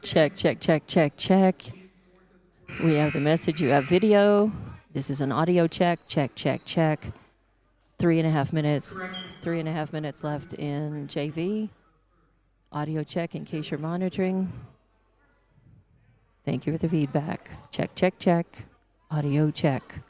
Check, check, check, check, check. We have the message. You have video. This is an audio check. Check, check, check. 3.5 minutes. 3.5 minutes left in JV. Audio check in case you're monitoring. Thank you for the feedback. Check, check, check. Audio check.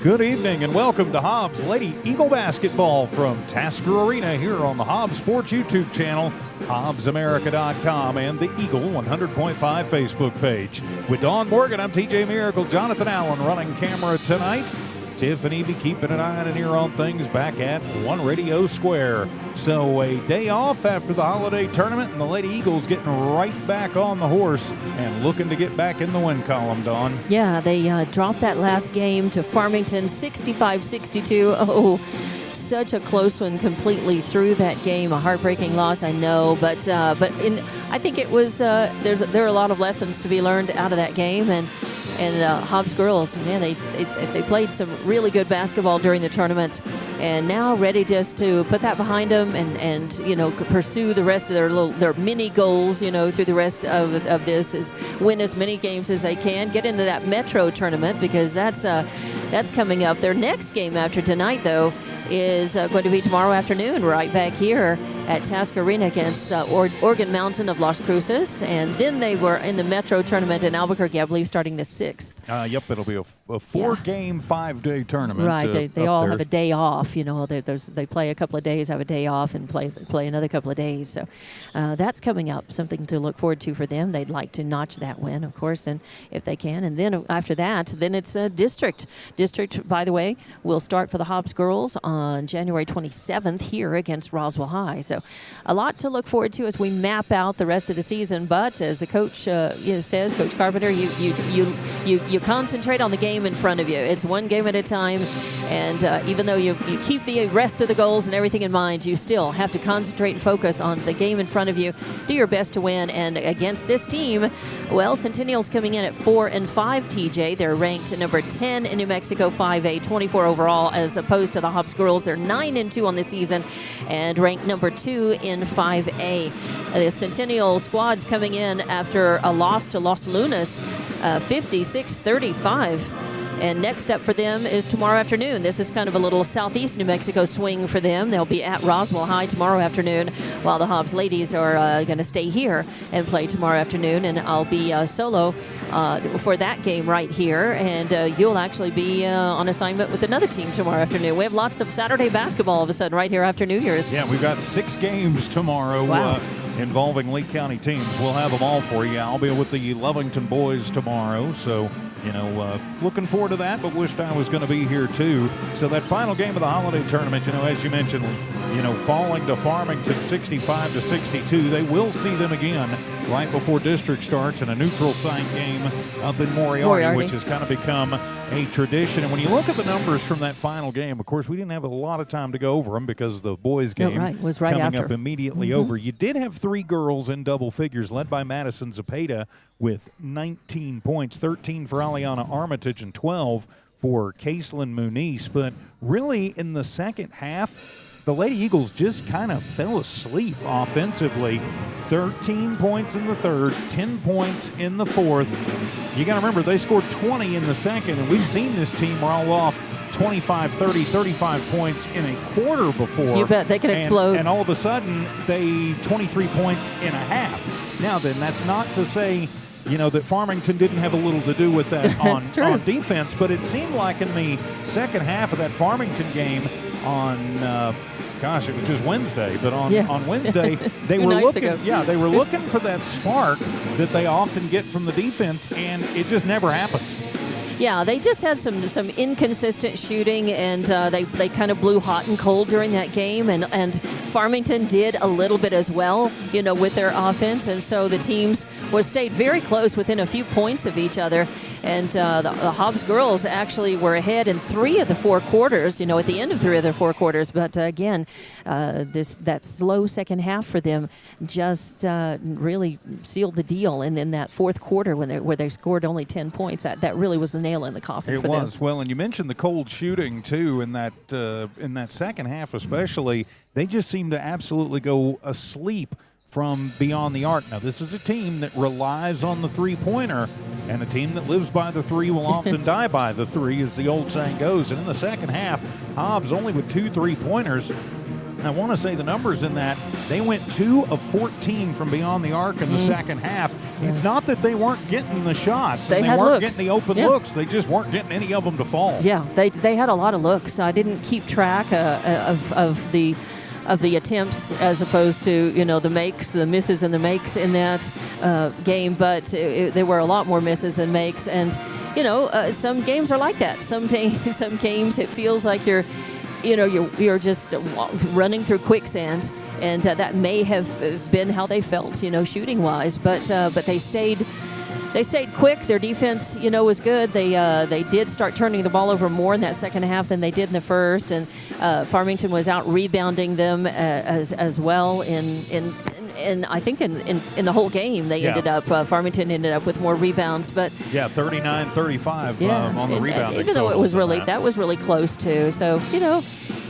Good evening and welcome to Hobbs Lady Eagle Basketball from Tasker Arena here on the Hobbs Sports YouTube channel, HobbsAmerica.com, and the Eagle 100.5 Facebook page. With Dawn Morgan, I'm TJ Miracle, Jonathan Allen running camera tonight. Tiffany be keeping an eye and an ear on things back at One Radio Square. So a day off after the holiday tournament, and the Lady Eagles getting right back on the horse and looking to get back in the win column, Dawn. Yeah, they dropped that last game to Farmington 65-62. Oh, such a close one, completely through that game. A heartbreaking loss, I know, but I think it was there are a lot of lessons to be learned out of that game, and Hobbs girls, man, they played some really good basketball during the tournament, and now ready just to put that behind them and pursue the rest of their mini goals, through the rest of this, is win as many games as they can, get into that Metro tournament, because that's coming up. Their next game after tonight, though, is going to be tomorrow afternoon, right back here at Tasker Arena against Oregon Mountain of Las Cruces. And then they were in the Metro tournament in Albuquerque, I believe, starting the 6th. Yep, it'll be a 4-game, 5-day tournament. Right, they all have a day off. They play a couple of days, have a day off, and play another couple of days. So that's coming up, something to look forward to for them. They'd like to notch that win, of course, and if they can. And then after that, then it's district. District, by the way, will start for the Hobbs girls on January 27th here against Roswell High. So a lot to look forward to as we map out the rest of the season. But as the coach says, Coach Carpenter, you concentrate on the game in front of you. It's one game at a time, and even though you keep the rest of the goals and everything in mind, you still have to concentrate and focus on the game in front of you. Do your best to win. And against this team, well, Centennial's coming in at 4-5. TJ, they're ranked number 10 in New Mexico 5A, 24 overall, as opposed to the Hobbs girls. They're 9-2 on the season and ranked number 2 in 5A. The Centennial squad's coming in after a loss to Los Lunas, 56-35. And next up for them is tomorrow afternoon. This is kind of a little southeast New Mexico swing for them. They'll be at Roswell High tomorrow afternoon, while the Hobbs ladies are going to stay here and play tomorrow afternoon. And I'll be solo for that game right here. And you'll actually be on assignment with another team tomorrow afternoon. We have lots of Saturday basketball all of a sudden right here after New Year's. Yeah, we've got 6 games tomorrow. Wow. Involving Lee County teams. We'll have them all for you. I'll be with the Lovington boys tomorrow, so looking forward to that, but wished I was going to be here too. So that final game of the holiday tournament, as you mentioned, falling to Farmington 65-62. They will see them again right before district starts in a neutral site game up in Moriarty, which has kind of become a tradition. And when you look at the numbers from that final game, of course, we didn't have a lot of time to go over them because the boys game was right coming after. up immediately over. You did have 3 girls in double figures, led by Madison Zepeda with 19 points, 13 for Aliana Armitage and 12 for Caselyn Muniz. But really, in the second half, the Lady Eagles just kind of fell asleep offensively. 13 points in the third, 10 points in the fourth. You got to remember, they scored 20 in the second, and we've seen this team roll off 25, 30, 35 points in a quarter before. You bet they could explode. And all of a sudden, 23 points in a half. Now then, that's not to say, that Farmington didn't have a little to do with that on defense, but it seemed like in the second half of that Farmington game on, it was just Wednesday, but on Wednesday, they were looking for that spark that they often get from the defense, and it just never happened. Yeah, they just had some inconsistent shooting, and they kind of blew hot and cold during that game, and Farmington did a little bit as well, with their offense, and so the teams stayed very close within a few points of each other. And the Hobbs girls actually were ahead in 3 of the 4 quarters, at the end of 3 of the 4 quarters. But again, that slow second half for them just really sealed the deal. And in that fourth quarter, where they scored only 10 points, that really was the nail in the coffin for them. It was. Well, and you mentioned the cold shooting too in that second half, especially. They just seemed to absolutely go asleep from beyond the arc. Now, this is a team that relies on the three-pointer, and a team that lives by the 3 will often die by the 3, as the old saying goes. And in the second half, Hobbs only with 2 3-pointers, I want to say the numbers in that, they went 2 of 14 from beyond the arc in the second half. It's not that they weren't getting the shots. They weren't looks. getting the open looks. They just weren't getting any of them to fall. Yeah, they had a lot of looks. I didn't keep track of the attempts as opposed to, the makes, the misses and the makes in that game, but there were a lot more misses than makes. And, some games are like that. Some games it feels like you're just running through quicksand, and that may have been how they felt, shooting wise. But they stayed quick. Their defense, was good. They did start turning the ball over more in that second half than they did in the first, and Farmington was out rebounding them as well. And I think in the whole game they ended up Farmington ended up with more rebounds, but 39-35 on the rebounding. Even though it was really close too. So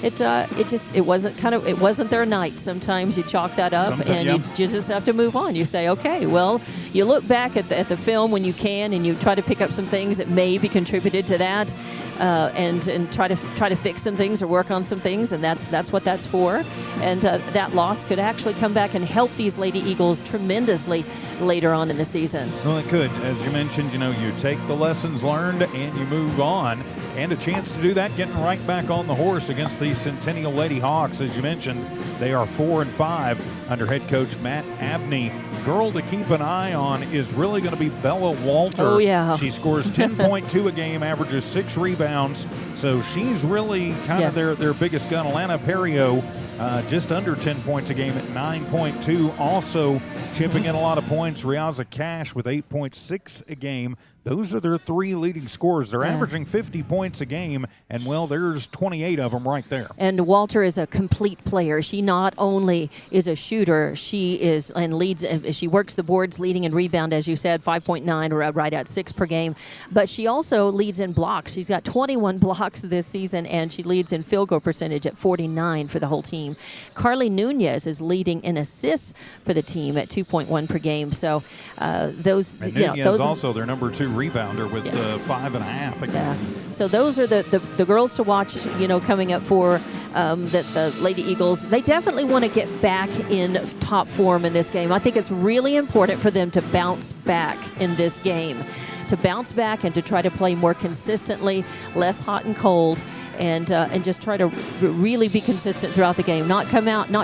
it wasn't their night. Sometimes you chalk that up you just have to move on. You say, okay, well, you look back at the film when you can, and you try to pick up some things that maybe contributed to that, and try to fix some things or work on some things, and that's what that's for. And that loss could actually come back and help these Lady Eagles tremendously later on in the season. Well, it could. As you mentioned, you take the lessons learned and you move on. And a chance to do that, getting right back on the horse against the Centennial Lady Hawks. As you mentioned, they are 4-5 under head coach Matt Abney. Girl to keep an eye on is really going to be Bella Walter. Oh, yeah. She scores 10.2 a game, averages 6 rebounds. So she's really kind of their biggest gun. Alana Perio, just under 10 points a game at 9.2. Also chipping in a lot of points. Riaza Cash with 8.6 a game. Those are their 3 leading scorers. They're averaging 50 points a game, and, there's 28 of them right there. And Walter is a complete player. She not only is a shooter, she is and leads. She works the boards, leading in rebound, as you said, 5.9, or right at 6 per game. But she also leads in blocks. She's got 21 blocks this season, and she leads in field goal percentage at 49 for the whole team. Carly Nunez is leading in assists for the team at 2.1 per game. So those, and Nunez also their number 2 rebounder with 5.5 a game. Yeah. So those are the girls to watch, coming up for the Lady Eagles. They definitely want to get back in top form in this game. I think it's really important for them to bounce back in this game, to bounce back and to try to play more consistently, less hot and cold, and just try to really be consistent throughout the game. Not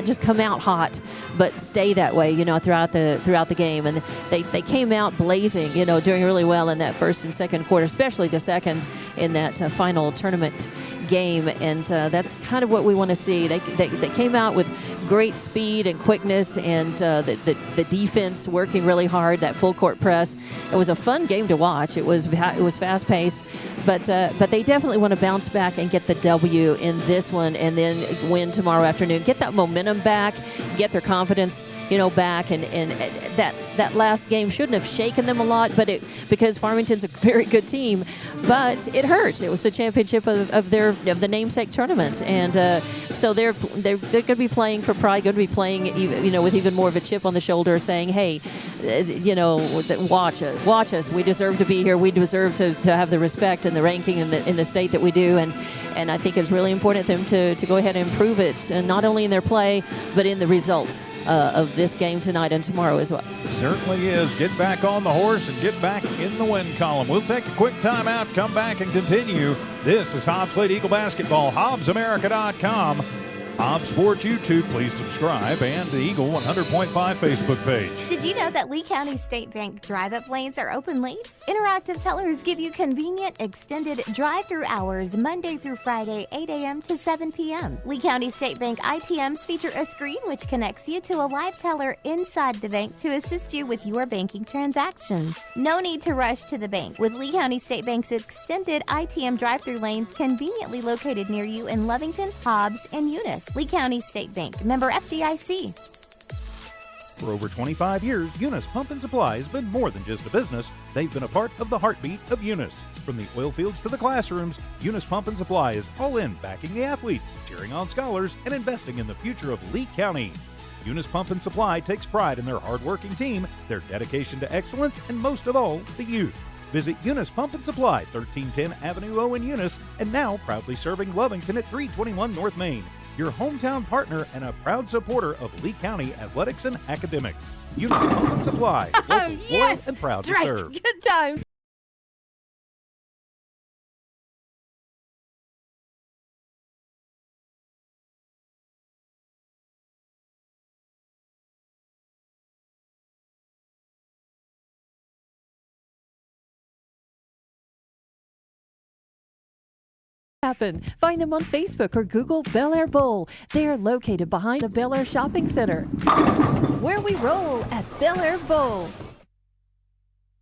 just come out hot, but stay that way, throughout the game. And they came out blazing, doing really well in that first and second quarter, especially the second in that final tournament game. And that's kind of what we want to see. They came out with great speed and quickness, and the defense working really hard. That full court press. It was a fun game to watch. It was fast paced, but they definitely want to bounce back and get the W in this one, and then win tomorrow afternoon. Get that momentum back, get their confidence, back, and that last game shouldn't have shaken them a lot, but because Farmington's a very good team, but it hurts. It was the championship of the namesake tournament, and so they're going to be playing for pride, going to be playing with even more of a chip on the shoulder, saying, hey, watch us. We deserve to be here. We deserve to have the respect and the ranking in the state that we do, and I think it's really important for them to go ahead and improve it, and not only in their play, but in the results of this game tonight and tomorrow as well. It certainly is. Get back on the horse and get back in the win column. We'll take a quick timeout, come back and continue. This is Hobbs Lady Eagle Basketball, HobbsAmerica.com. Hobbs Sports YouTube, please subscribe, and the Eagle 100.5 Facebook page. Did you know that Lee County State Bank drive-up lanes are open late? Interactive tellers give you convenient, extended drive-through hours Monday through Friday, 8 a.m. to 7 p.m. Lee County State Bank ITMs feature a screen which connects you to a live teller inside the bank to assist you with your banking transactions. No need to rush to the bank with Lee County State Bank's extended ITM drive-through lanes conveniently located near you in Lovington, Hobbs, and Eunice. Lee County State Bank, member FDIC. For over 25 years, Eunice Pump and Supply has been more than just a business. They've been a part of the heartbeat of Eunice. From the oil fields to the classrooms, Eunice Pump and Supply is all in backing the athletes, cheering on scholars, and investing in the future of Lee County. Eunice Pump and Supply takes pride in their hardworking team, their dedication to excellence, and most of all, the youth. Visit Eunice Pump and Supply, 1310 Avenue O in Eunice, and now proudly serving Lovington at 321 North Main. your hometown partner and a proud supporter of Lee County athletics and academics. Union Pump and Supply, local, loyal, and proud to serve. Good times. Happen. Find them on Facebook or Google Bel Air Bowl. They are located behind the Bel Air Shopping Center. Where we roll at Bel Air Bowl.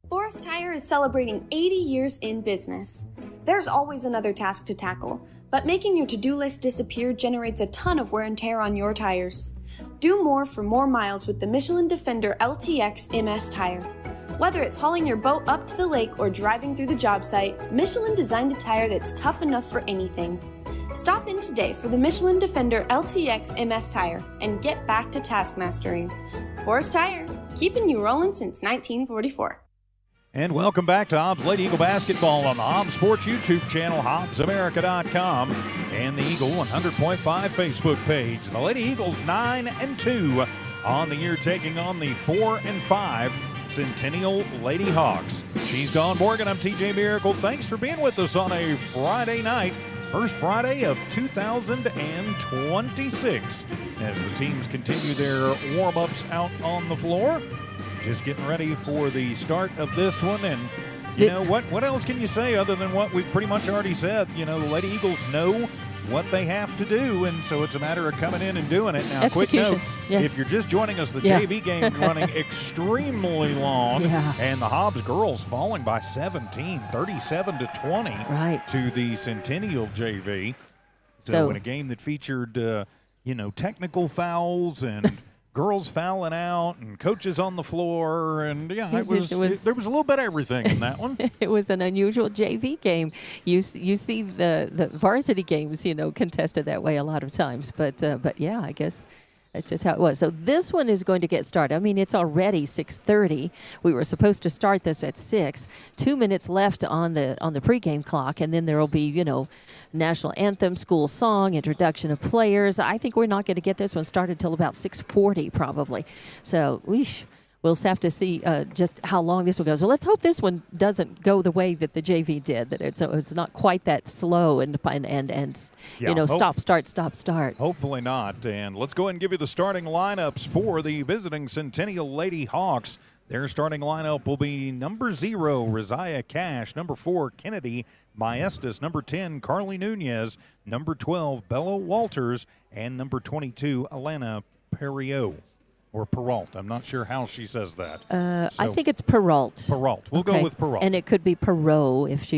Forest Tire is celebrating 80 years in business. There's always another task to tackle, but making your to-do list disappear generates a ton of wear and tear on your tires. Do more for more miles with the Michelin Defender LTX MS tire. Whether it's hauling your boat up to the lake or driving through the job site, Michelin designed a tire that's tough enough for anything. Stop in today for the Michelin Defender LTX MS tire and get back to task mastering. Forest Tire, keeping you rolling since 1944. And welcome back to Hobbs Lady Eagle Basketball on the Hobbs Sports YouTube channel, HobbsAmerica.com, and the Eagle 100.5 Facebook page. The Lady Eagles 9-2 on the year, taking on the 4-5 Centennial Lady Hawks. She's Dawn Morgan. I'm TJ Miracle. Thanks for being with us on a Friday night, first Friday of 2026, as the teams continue their warm-ups out on the floor. Just getting ready for the start of this one. And you know what else can you say other than what we've pretty much already said? You know, the Lady Eagles know what they have to do, and so it's a matter of coming in and doing it. Now, quick note, if you're just joining us, the JV game running extremely long, and the Hobbs girls falling by 17, 37-20 to the Centennial JV. So in a game that featured, technical fouls and girls fouling out and coaches on the floor, and there was a little bit of everything in that one. It was an unusual JV game. You see the varsity games, contested that way a lot of times, but yeah, I guess that's just how it was. So this one is going to get started. I mean, it's already 6:30. We were supposed to start this at 6. 2 minutes left on the pregame clock, and then there will be, national anthem, school song, introduction of players. I think we're not going to get this one started till about 6:40 probably. So we'll have to see just how long this will go. So let's hope this one doesn't go the way that the JV did, that it's not quite that slow and stop, start. Hopefully not. And let's go ahead and give you the starting lineups for the visiting Centennial Lady Hawks. Their starting lineup will be number 0, Rosiah Cash, number 4, Kennedy Maestas, number 10, Carly Nunez, number 12, Bella Walters, and number 22, Alana Perriot. Or Perrault. I'm not sure how she says that. I think it's Perrault. Perrault. We'll go with Perrault. And it could be Perrault if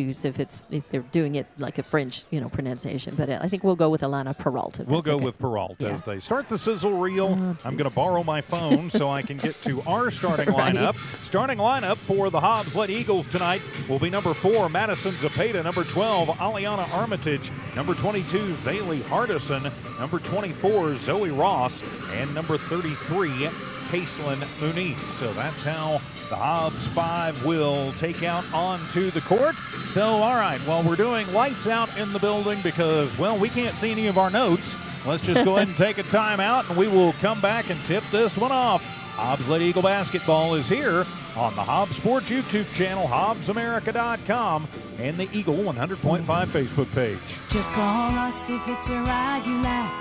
they're doing it like a French, pronunciation. But I think we'll go with Alana Perrault. We'll go with Perrault as they start the sizzle reel. I'm going to borrow my phone so I can get to our starting lineup. Starting lineup for the Hobbs Lady Eagles tonight will be number 4, Madison Zepeda, number 12, Aliana Armitage, number 22, Zaylee Hardison, number 24, Zoe Ross, and number 33, Caitlin Muniz. So that's how the Hobbs 5 will take out onto the court. So, all right, while we're doing lights out in the building because, we can't see any of our notes, let's just go ahead and take a timeout, and we will come back and tip this one off. Hobbs Lady Eagle Basketball is here on the Hobbs Sports YouTube channel, HobbsAmerica.com, and the Eagle 100.5 Facebook page. Just call us if it's a ride you like.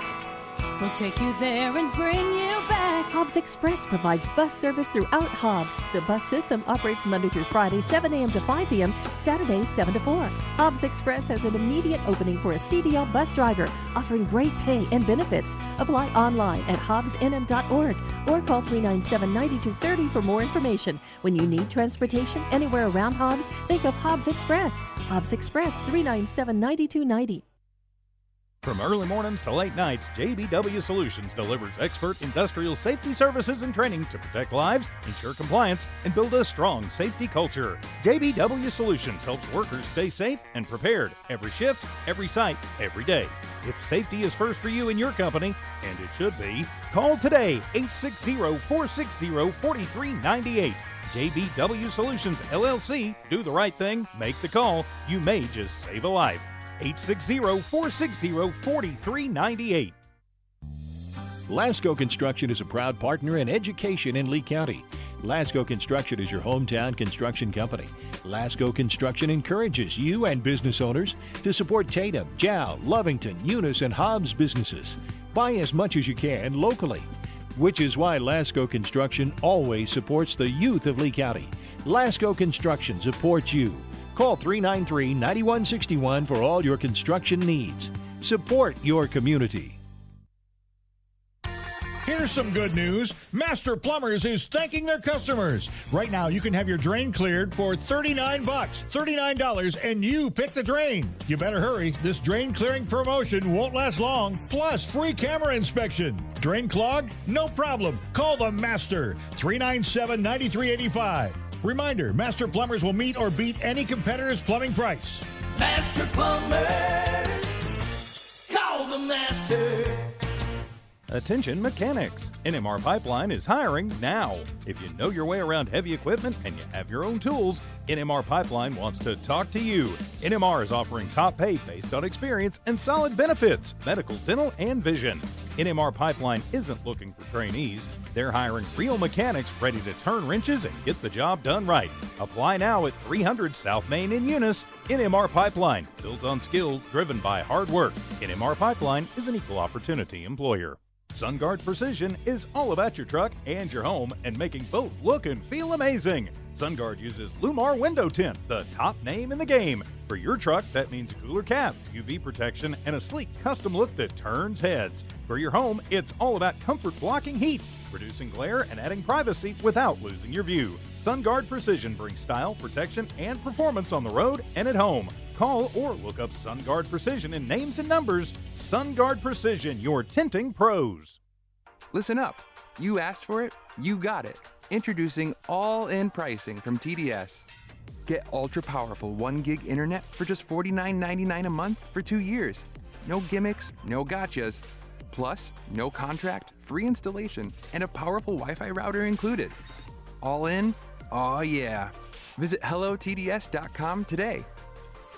We'll take you there and bring you back. Hobbs Express provides bus service throughout Hobbs. The bus system operates Monday through Friday, 7 a.m. to 5 p.m., Saturdays, 7 to 4. Hobbs Express has an immediate opening for a CDL bus driver, offering great pay and benefits. Apply online at hobbsnm.org or call 397-9230 for more information. When you need transportation anywhere around Hobbs, think of Hobbs Express. Hobbs Express, 397-9290. From early mornings to late nights, JBW Solutions delivers expert industrial safety services and training to protect lives, ensure compliance, and build a strong safety culture. JBW Solutions helps workers stay safe and prepared every shift, every site, every day. If safety is first for you and your company, and it should be, call today, 860-460-4398. JBW Solutions, LLC. Do the right thing. Make the call. You may just save a life. 860-460-4398. Lasco Construction is a proud partner in education in Lee County. Lasco Construction is your hometown construction company. Lasco Construction encourages you and business owners to support Tatum, Jow, Lovington, Eunice, and Hobbs businesses. Buy as much as you can locally, which is why Lasco Construction always supports the youth of Lee County. Lasco Construction supports you. Call 393-9161 for all your construction needs. Support your community. Here's some good news. Master Plumbers is thanking their customers. Right now, you can have your drain cleared for $39, $39, and you pick the drain. You better hurry. This drain clearing promotion won't last long. Plus, free camera inspection. Drain clogged? No problem. Call the Master, 397-9385. Reminder, Master Plumbers will meet or beat any competitor's plumbing price. Master Plumbers, call the master. Attention mechanics. NMR Pipeline is hiring now. If you know your way around heavy equipment and you have your own tools, NMR Pipeline wants to talk to you. NMR is offering top pay based on experience and solid benefits, medical, dental, and vision. NMR Pipeline isn't looking for trainees. They're hiring real mechanics ready to turn wrenches and get the job done right. Apply now at 300 South Main in Eunice. NMR Pipeline, built on skills, driven by hard work. NMR Pipeline is an equal opportunity employer. SunGuard Precision is all about your truck and your home and making both look and feel amazing. SunGuard uses Lumar Window Tint, the top name in the game. For your truck, that means a cooler cap, UV protection, and a sleek custom look that turns heads. For your home, it's all about comfort blocking heat, reducing glare, and adding privacy without losing your view. SunGuard Precision brings style, protection, and performance on the road and at home. Call or look up SunGuard Precision in names and numbers. SunGuard Precision, your tinting pros. Listen up. You asked for it, you got it. Introducing all-in pricing from TDS. Get ultra-powerful 1 gig internet for just $49.99 a month for 2 years. No gimmicks, no gotchas. Plus, no contract, free installation, and a powerful Wi-Fi router included. All in? Oh yeah. Visit hellotds.com today.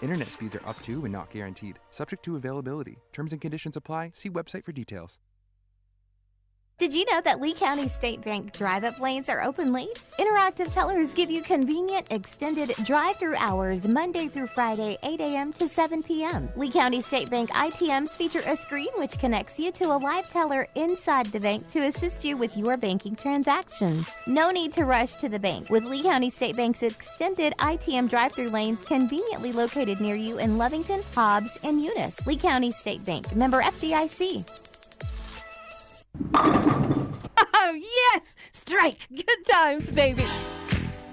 Internet speeds are up to and not guaranteed. Subject to availability. Terms and conditions apply. See website for details. Did you know that Lee County State Bank drive-up lanes are open late? Interactive tellers give you convenient, extended drive-through hours Monday through Friday, 8 a.m. to 7 p.m. Lee County State Bank ITMs feature a screen which connects you to a live teller inside the bank to assist you with your banking transactions. No need to rush to the bank, with Lee County State Bank's extended ITM drive-through lanes conveniently located near you in Lovington, Hobbs, and Eunice. Lee County State Bank, member FDIC. Oh, yes! Strike! Good times, baby!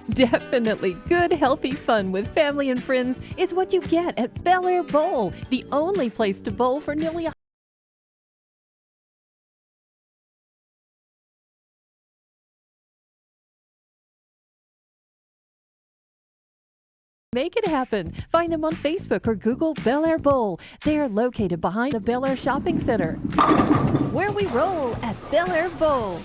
Definitely good, healthy fun with family and friends is what you get at Bel Air Bowl, the only place to bowl for nearly Make it happen. Find them on Facebook or Google Bel Air Bowl. They are located behind the Bel Air Shopping Center, where we roll at Bel Air Bowl.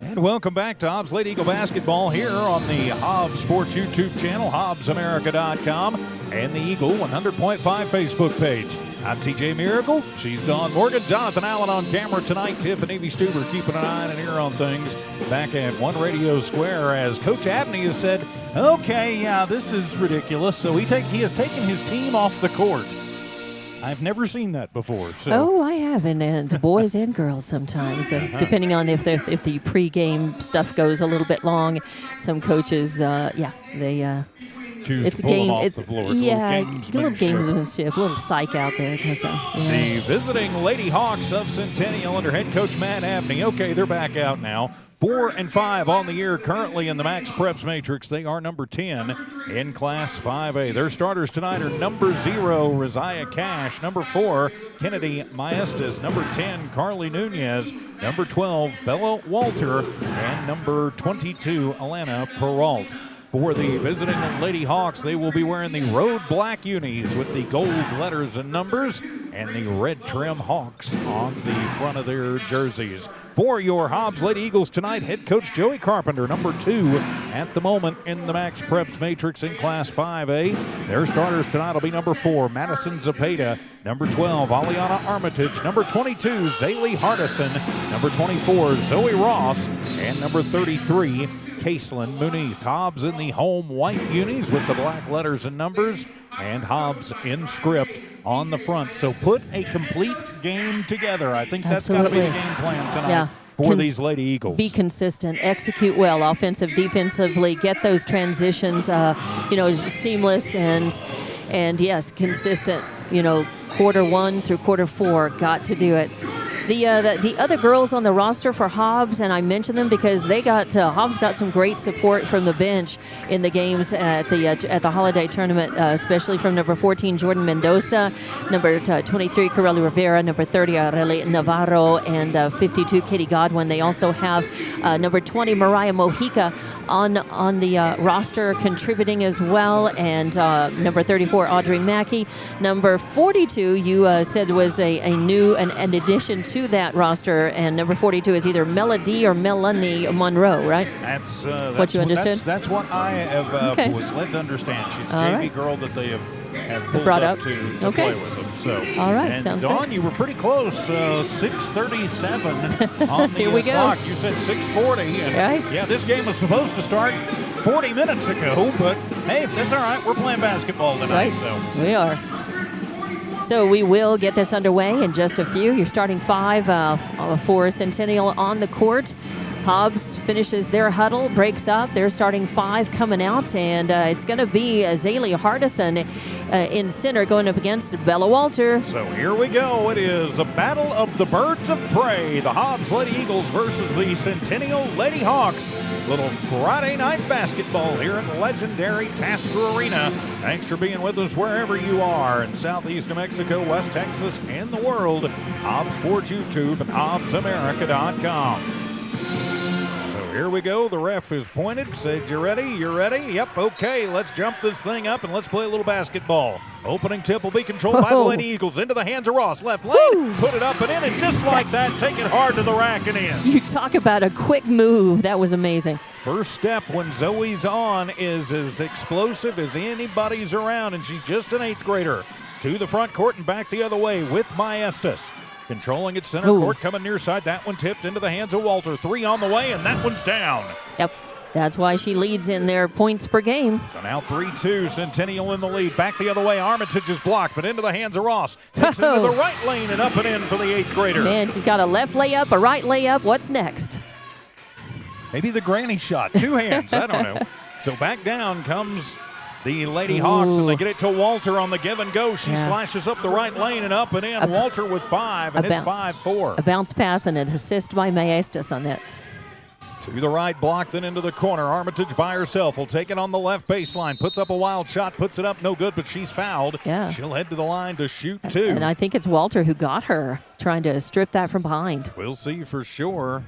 And welcome back to Hobbs Lady Eagle Basketball here on the Hobbs Sports YouTube channel, HobbsAmerica.com, and the Eagle 100.5 Facebook page. I'm TJ Miracle. She's Dawn Morgan. Jonathan Allen on camera tonight. Tiff and Evie Stuber keeping an eye and an ear on things back at One Radio Square as Coach Abney has said, okay, yeah, this is ridiculous. So he has taken his team off the court. I've never seen that before. So. Oh, I have, and boys and girls sometimes, depending on if the pregame stuff goes a little bit long. Some coaches, they choose it's to pull game. them off It's the floor. It's a little gamesmanship, a little psych out there. The visiting Lady Hawks of Centennial under head coach Matt Abney. Okay, they're back out now. 4-5 on the year currently in the Max Preps Matrix. They are number 10 in Class 5A. Their starters tonight are number 0, Rosiah Cash, number 4, Kennedy Maestas, number 10, Carly Nunez, number 12, Bella Walter, and number 22, Alana Peralt. For the visiting Lady Hawks, they will be wearing the road black unis with the gold letters and numbers. and the red trim Hawks on the front of their jerseys. For your Hobbs Lady Eagles tonight, head coach Joey Carpenter, number 2 at the moment in the Max Preps Matrix in Class 5A. Their starters tonight will be number 4, Madison Zepeda, number 12, Aliana Armitage, number 22, Zaylee Hardison, number 24, Zoe Ross, and number 33, Caitlin Muniz. Hobbs in the home white unis with the black letters and numbers, and Hobbs in script on the front. So put a complete game together. I think that's got to be the game plan tonight for these Lady Eagles. Be consistent, execute well, offensive, defensively, get those transitions, seamless and yes, consistent. Quarter 1 through quarter 4, got to do it. The other girls on the roster for Hobbs, and I mention them because they got Hobbs got some great support from the bench in the games at the holiday tournament, especially from number 14 Jordan Mendoza, number 23 Corelli Rivera, number 30 Arely Navarro, and 52 Katie Godwin. They also have number 20 Mariah Mojica on the roster contributing as well, and number 34 Audrey Mackey, number 42 you said was a new an addition to that roster, and number 42 is either Melody or Melanie Monroe, right? That's what you understood. That's what I have was led to understand. She's a JV girl that they have pulled brought up up to play with them. So all right, and sounds Dawn, good. you were pretty close. 6:37 on the Here we go. clock. You said 6:40. And right. Yeah, this game was supposed to start 40 minutes ago, but hey, that's all right. We're playing basketball tonight. Right. So We are. So we will get this underway in just a few. You're starting 5 for Centennial on the court. Hobbs finishes their huddle, breaks up. They're starting 5 coming out, and it's going to be Zaylee Hardison in center going up against Bella Walter. So here we go. It is a battle of the birds of prey. The Hobbs Lady Eagles versus the Centennial Lady Hawks. Little Friday night basketball here in the legendary Tasker Arena. Thanks for being with us wherever you are in Southeast New Mexico, West Texas, and the world. Hobbs Sports YouTube and HobbsAmerica.com. Here we go. The ref is pointed. Said, you ready? You ready? Yep. Okay. Let's jump this thing up and let's play a little basketball. Opening tip will be controlled by the Lady Eagles. Into the hands of Ross. Left lane. Woo. Put it up and in. And just like that, take it hard to the rack and in. You talk about a quick move. That was amazing. First step when Zoe's on is as explosive as anybody's around, and she's just an 8th grader. To the front court and back the other way with Maestas. Controlling at center court, coming near side. That one tipped into the hands of Walter. 3 on the way, and that one's down. Yep. That's why she leads in their points per game. So now 3-2, Centennial in the lead. Back the other way, Armitage is blocked, but into the hands of Ross. Takes it into the right lane and up and in for the 8th grader. Man, she's got a left layup, a right layup. What's next? Maybe the granny shot. 2 hands, I don't know. So back down comes the Lady Hawks, and they get it to Walter on the give and go. She slashes up the right lane and up and in. Walter with 5, and it's 5-4. A bounce pass and an assist by Maestas on that. To the right block, then into the corner. Armitage by herself will take it on the left baseline. Puts up a wild shot, puts it up, no good, but she's fouled. Yeah. She'll head to the line to shoot 2. And I think it's Walter who got her, trying to strip that from behind. We'll see for sure.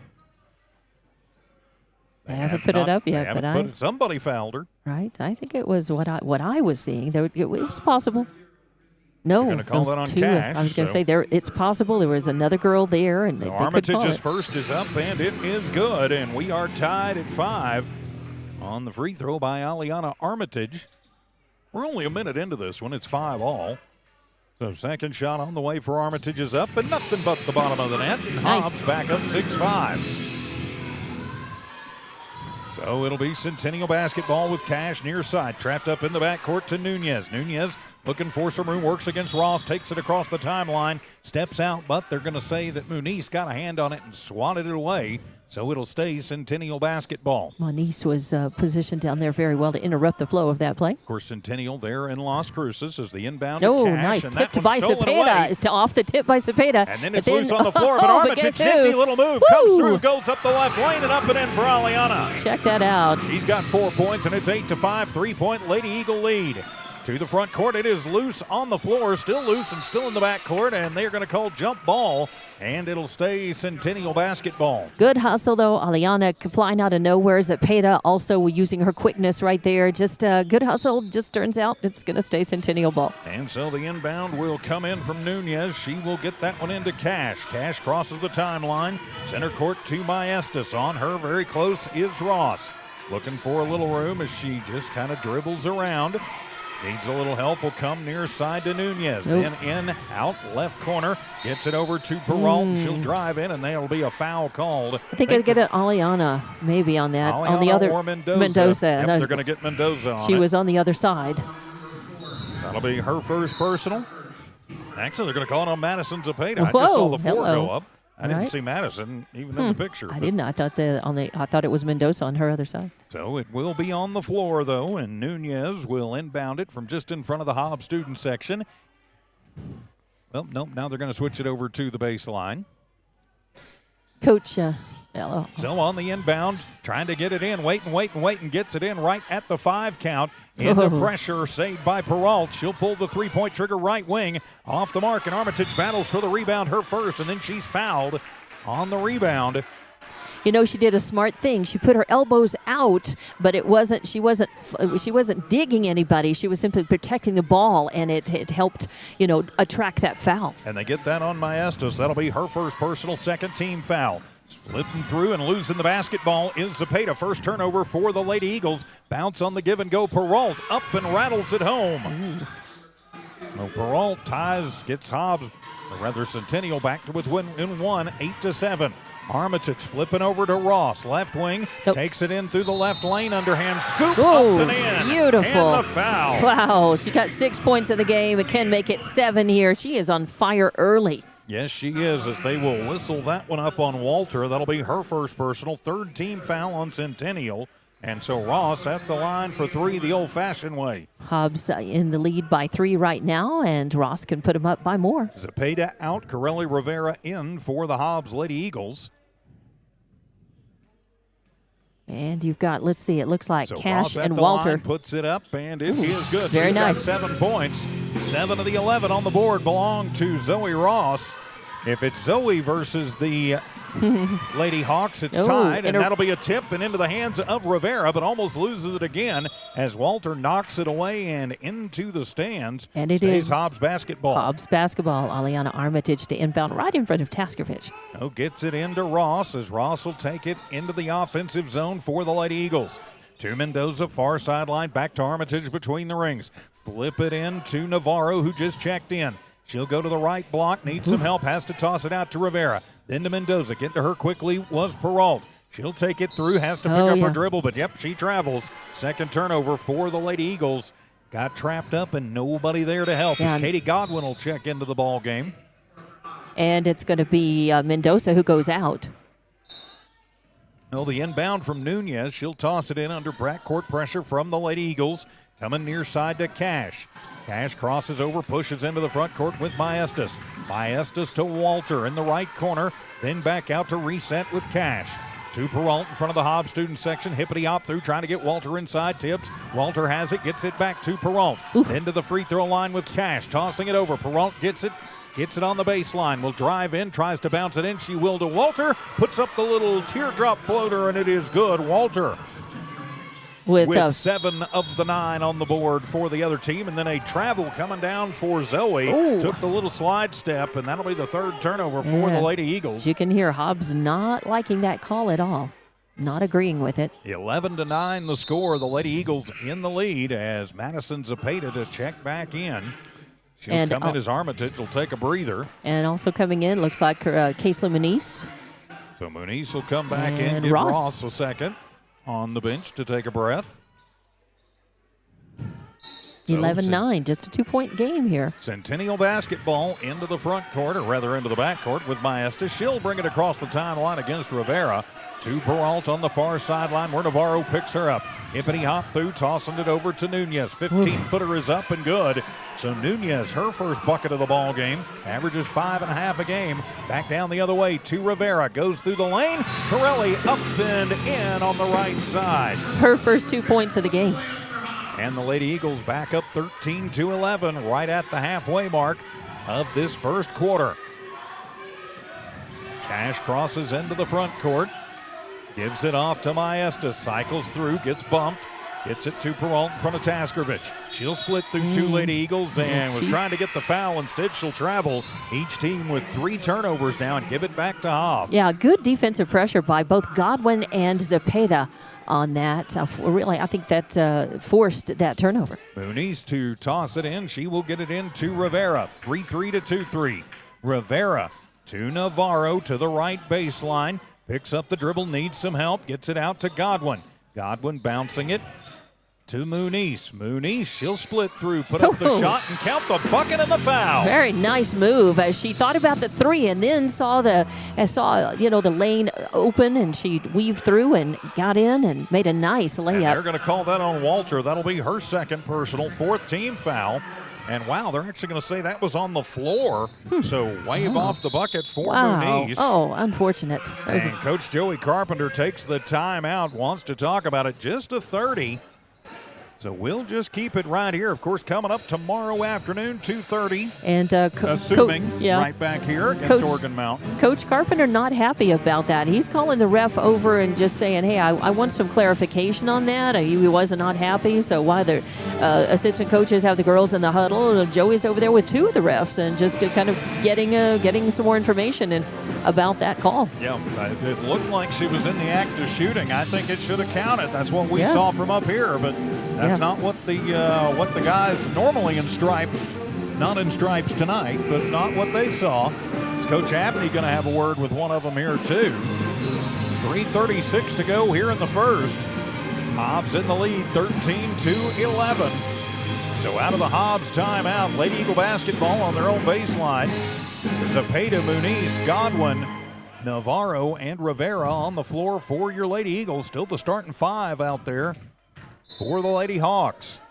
They haven't put it up yet, but somebody fouled her. Right, I think it was what I was seeing. It was possible. No, You're gonna call that on 2. cash, I was going to so. say it's possible. There was another girl there, and they could call Armitage's it. first is up, and it is good, and we are tied at 5 on the free throw by Aliana Armitage. We're only a minute into this one. It's 5-all. So second shot on the way for Armitage is up, and nothing but the bottom of the net. And Nice. Hobbs back up 6-5. So it'll be Centennial basketball with Cash near side. Trapped up in the backcourt to Nunez. Nunez looking for some room, works against Ross, takes it across the timeline, steps out, but they're going to say that Muniz got a hand on it and swatted it away. So it'll stay Centennial basketball. Moniz was positioned down there very well to interrupt the flow of that play. Of course, Centennial there in Las Cruces as the inbound Oh, to Cash. nice. And Tipped that by one's stolen Cepeda. away. It's off the tip by Cepeda. And then But it's loose on the floor, but but Armitage, guess nifty who? little move, Woo! comes through, goes up the left lane and up and in for Aliana. Check that out. She's got 4 points, and it's 8-5, 3-point Lady Eagle lead. to the front court. It is loose on the floor, still loose and still in the back court, and they're going to call jump ball, and it'll stay Centennial basketball. Good hustle, though. Aliana flying out of nowhere. Zepeda also using her quickness right there. Just good hustle. Just turns out it's going to stay Centennial ball. And so the inbound will come in from Nunez. She will get that one into Cash. Cash crosses the timeline. Center court to Maestas. On her very close is Ross. Looking for a little room as she just kind of dribbles around. Needs a little help, will come near side to Nunez. Nope. Then in, out, left corner. Gets it over to Peralt. She'll drive in, and there'll be a foul called. I think I'd get it Aliana maybe on that. Aliana on the other or Mendoza. Yep, No, they're going to get Mendoza on she it. was on the other side. That'll be her first personal. Actually, they're going to call it on Madison Zepeda. I Whoa, just saw the four hello. go up. I didn't Right. see Madison even in the picture. I but- didn't. I thought I thought it was Mendoza on her other side. So it will be on the floor, though, and Nunez will inbound it from just in front of the Hobbs student section. Well, nope, now they're going to switch it over to the baseline. Coach Bello. So on the inbound, trying to get it in, wait, and gets it in right at the 5 count. Into pressure, saved by Peralt. She'll pull the 3-point trigger right wing off the mark, and Armitage battles for the rebound, her first, and then she's fouled on the rebound. You know, she did a smart thing. She put her elbows out, but it wasn't. She wasn't digging anybody. She was simply protecting the ball, and it helped, attract that foul. And they get that on Maestas. That'll be her first personal, second team foul. Slipping through and losing the basketball is Zepeda. First turnover for the Lady Eagles. Bounce on the give and go. Peralt up and rattles it home. Well, Peralt ties, gets Hobbs, or rather Centennial back to within 1, 8-7. Armitage flipping over to Ross. Left wing, takes it in through the left lane. Underhand scoop, Ooh, up and in. beautiful. And the foul. Wow, she got 6 points in the game. It can make it 7 here. She is on fire early. Yes, she is, as they will whistle that one up on Walter. That'll be her first personal, third team foul on Centennial. And so Ross at the line for 3 the old-fashioned way. Hobbs in the lead by 3 right now, and Ross can put him up by more. Zepeda out, Corelli Rivera in for the Hobbs Lady Eagles. And you've got, let's see, it looks like So Cash Ross at and the Walter. line puts it up, and it is good. Very She's got nice. 7 points. 7 of the 11 on the board belong to Zoe Ross. If it's Zoe versus the Lady Hawks, it's tied, and that'll be a tip and into the hands of Rivera, but almost loses it again as Walter knocks it away and into the stands. And it Stays is Hobbs basketball. Hobbs basketball. Aliana Armitage to inbound right in front of Taskovich. Oh, gets it into Ross as Ross will take it into the offensive zone for the Lady Eagles. To Mendoza, far sideline, back to Armitage between the rings. Flip it in to Navarro, who just checked in. She'll go to the right block, needs some help, has to toss it out to Rivera. Then to Mendoza. Get to her quickly was Peralt. She'll take it through, has to pick up her dribble, but yep, she travels. Second turnover for the Lady Eagles. Got trapped up and nobody there to help. As Katie Godwin will check into the ball game. And it's going to be Mendoza who goes out. No, the inbound from Nunez. She'll toss it in under backcourt pressure from the Lady Eagles. Coming near side to Cash. Cash crosses over, pushes into the front court with Maestas. Maestas to Walter in the right corner, then back out to reset with Cash. To Peralt in front of the Hobbs student section. Hippity hop through, trying to get Walter inside. Tips. Walter has it, gets it back to Peralt. Then to the free throw line with Cash, tossing it over. Peralt gets it. Gets it on the baseline, will drive in, tries to bounce it in. She will to Walter, puts up the little teardrop floater, and it is good. Walter with 7 of the 9 on the board for the other team, and then a travel coming down for Zoe. Took the little slide step, and that'll be the third turnover for the Lady Eagles. You can hear Hobbs not liking that call at all, not agreeing with it. 11-9 the score. The Lady Eagles in the lead as Madison Zepeda to check back in. She'll come in as Armitage will take a breather. And also coming in, looks like Caitlin Muniz. So Muniz will come back in, give Ross a second on the bench to take a breath. 11-9, just a 2-point game here. Centennial basketball into the front court, or rather into the back court with Maestas. She'll bring it across the timeline against Rivera. To Peralt on the far sideline where Navarro picks her up. Hippity hop through, tossing it over to Nunez. 15-footer is up and good. So Nunez, her first bucket of the ball game, averages 5.5 a game. Back down the other way to Rivera. Goes through the lane. Corelli up and in on the right side. Her first 2 points of the game. And the Lady Eagles back up 13-11 right at the halfway mark of this first quarter. Cash crosses into the front court. Gives it off to Maestas. Cycles through, gets bumped. Gets it to Peralt in front of Taskovich. She'll split through two Lady Eagles and was trying to get the foul. Instead, she'll travel. Each team with 3 turnovers now and give it back to Hobbs. Yeah, good defensive pressure by both Godwin and Zepeda on that. Really, I think that forced that turnover. Muniz to toss it in. She will get it in to Rivera. 3-3 to 2-3. Rivera to Navarro to the right baseline. Picks up the dribble, needs some help. Gets it out to Godwin. Godwin bouncing it to Muniz. Muniz, she'll split through, put up the shot, and count the bucket and the foul. Very nice move as she thought about the 3 and then saw the lane open, and she weaved through and got in and made a nice layup. And they're going to call that on Walter. That'll be her second personal, 4th team foul. And wow, they're actually going to say that was on the floor. So wave off the bucket for Muniz. Oh, unfortunate. And Coach Joey Carpenter takes the timeout, wants to talk about it. Just a 30. So we'll just keep it right here. Of course, coming up tomorrow afternoon, 2:30. And assuming right back here against Oregon Mountain. Coach Carpenter not happy about that. He's calling the ref over and just saying, hey, I want some clarification on that. He was not happy. So why the assistant coaches have the girls in the huddle, Joey's over there with 2 of the refs and just kind of getting some more information about that call. Yeah, it looked like she was in the act of shooting. I think it should have counted. That's what we saw from up here, but that's not what the guys normally in stripes, not in stripes tonight, but not what they saw. Is Coach Abney going to have a word with one of them here too? 3:36 to go here in the first. Hobbs in the lead, 13-11. So out of the Hobbs timeout, Lady Eagle basketball on their own baseline. Zepeda, Muniz, Godwin, Navarro, and Rivera on the floor for your Lady Eagles. Still the starting 5 out there for the Lady Hawks.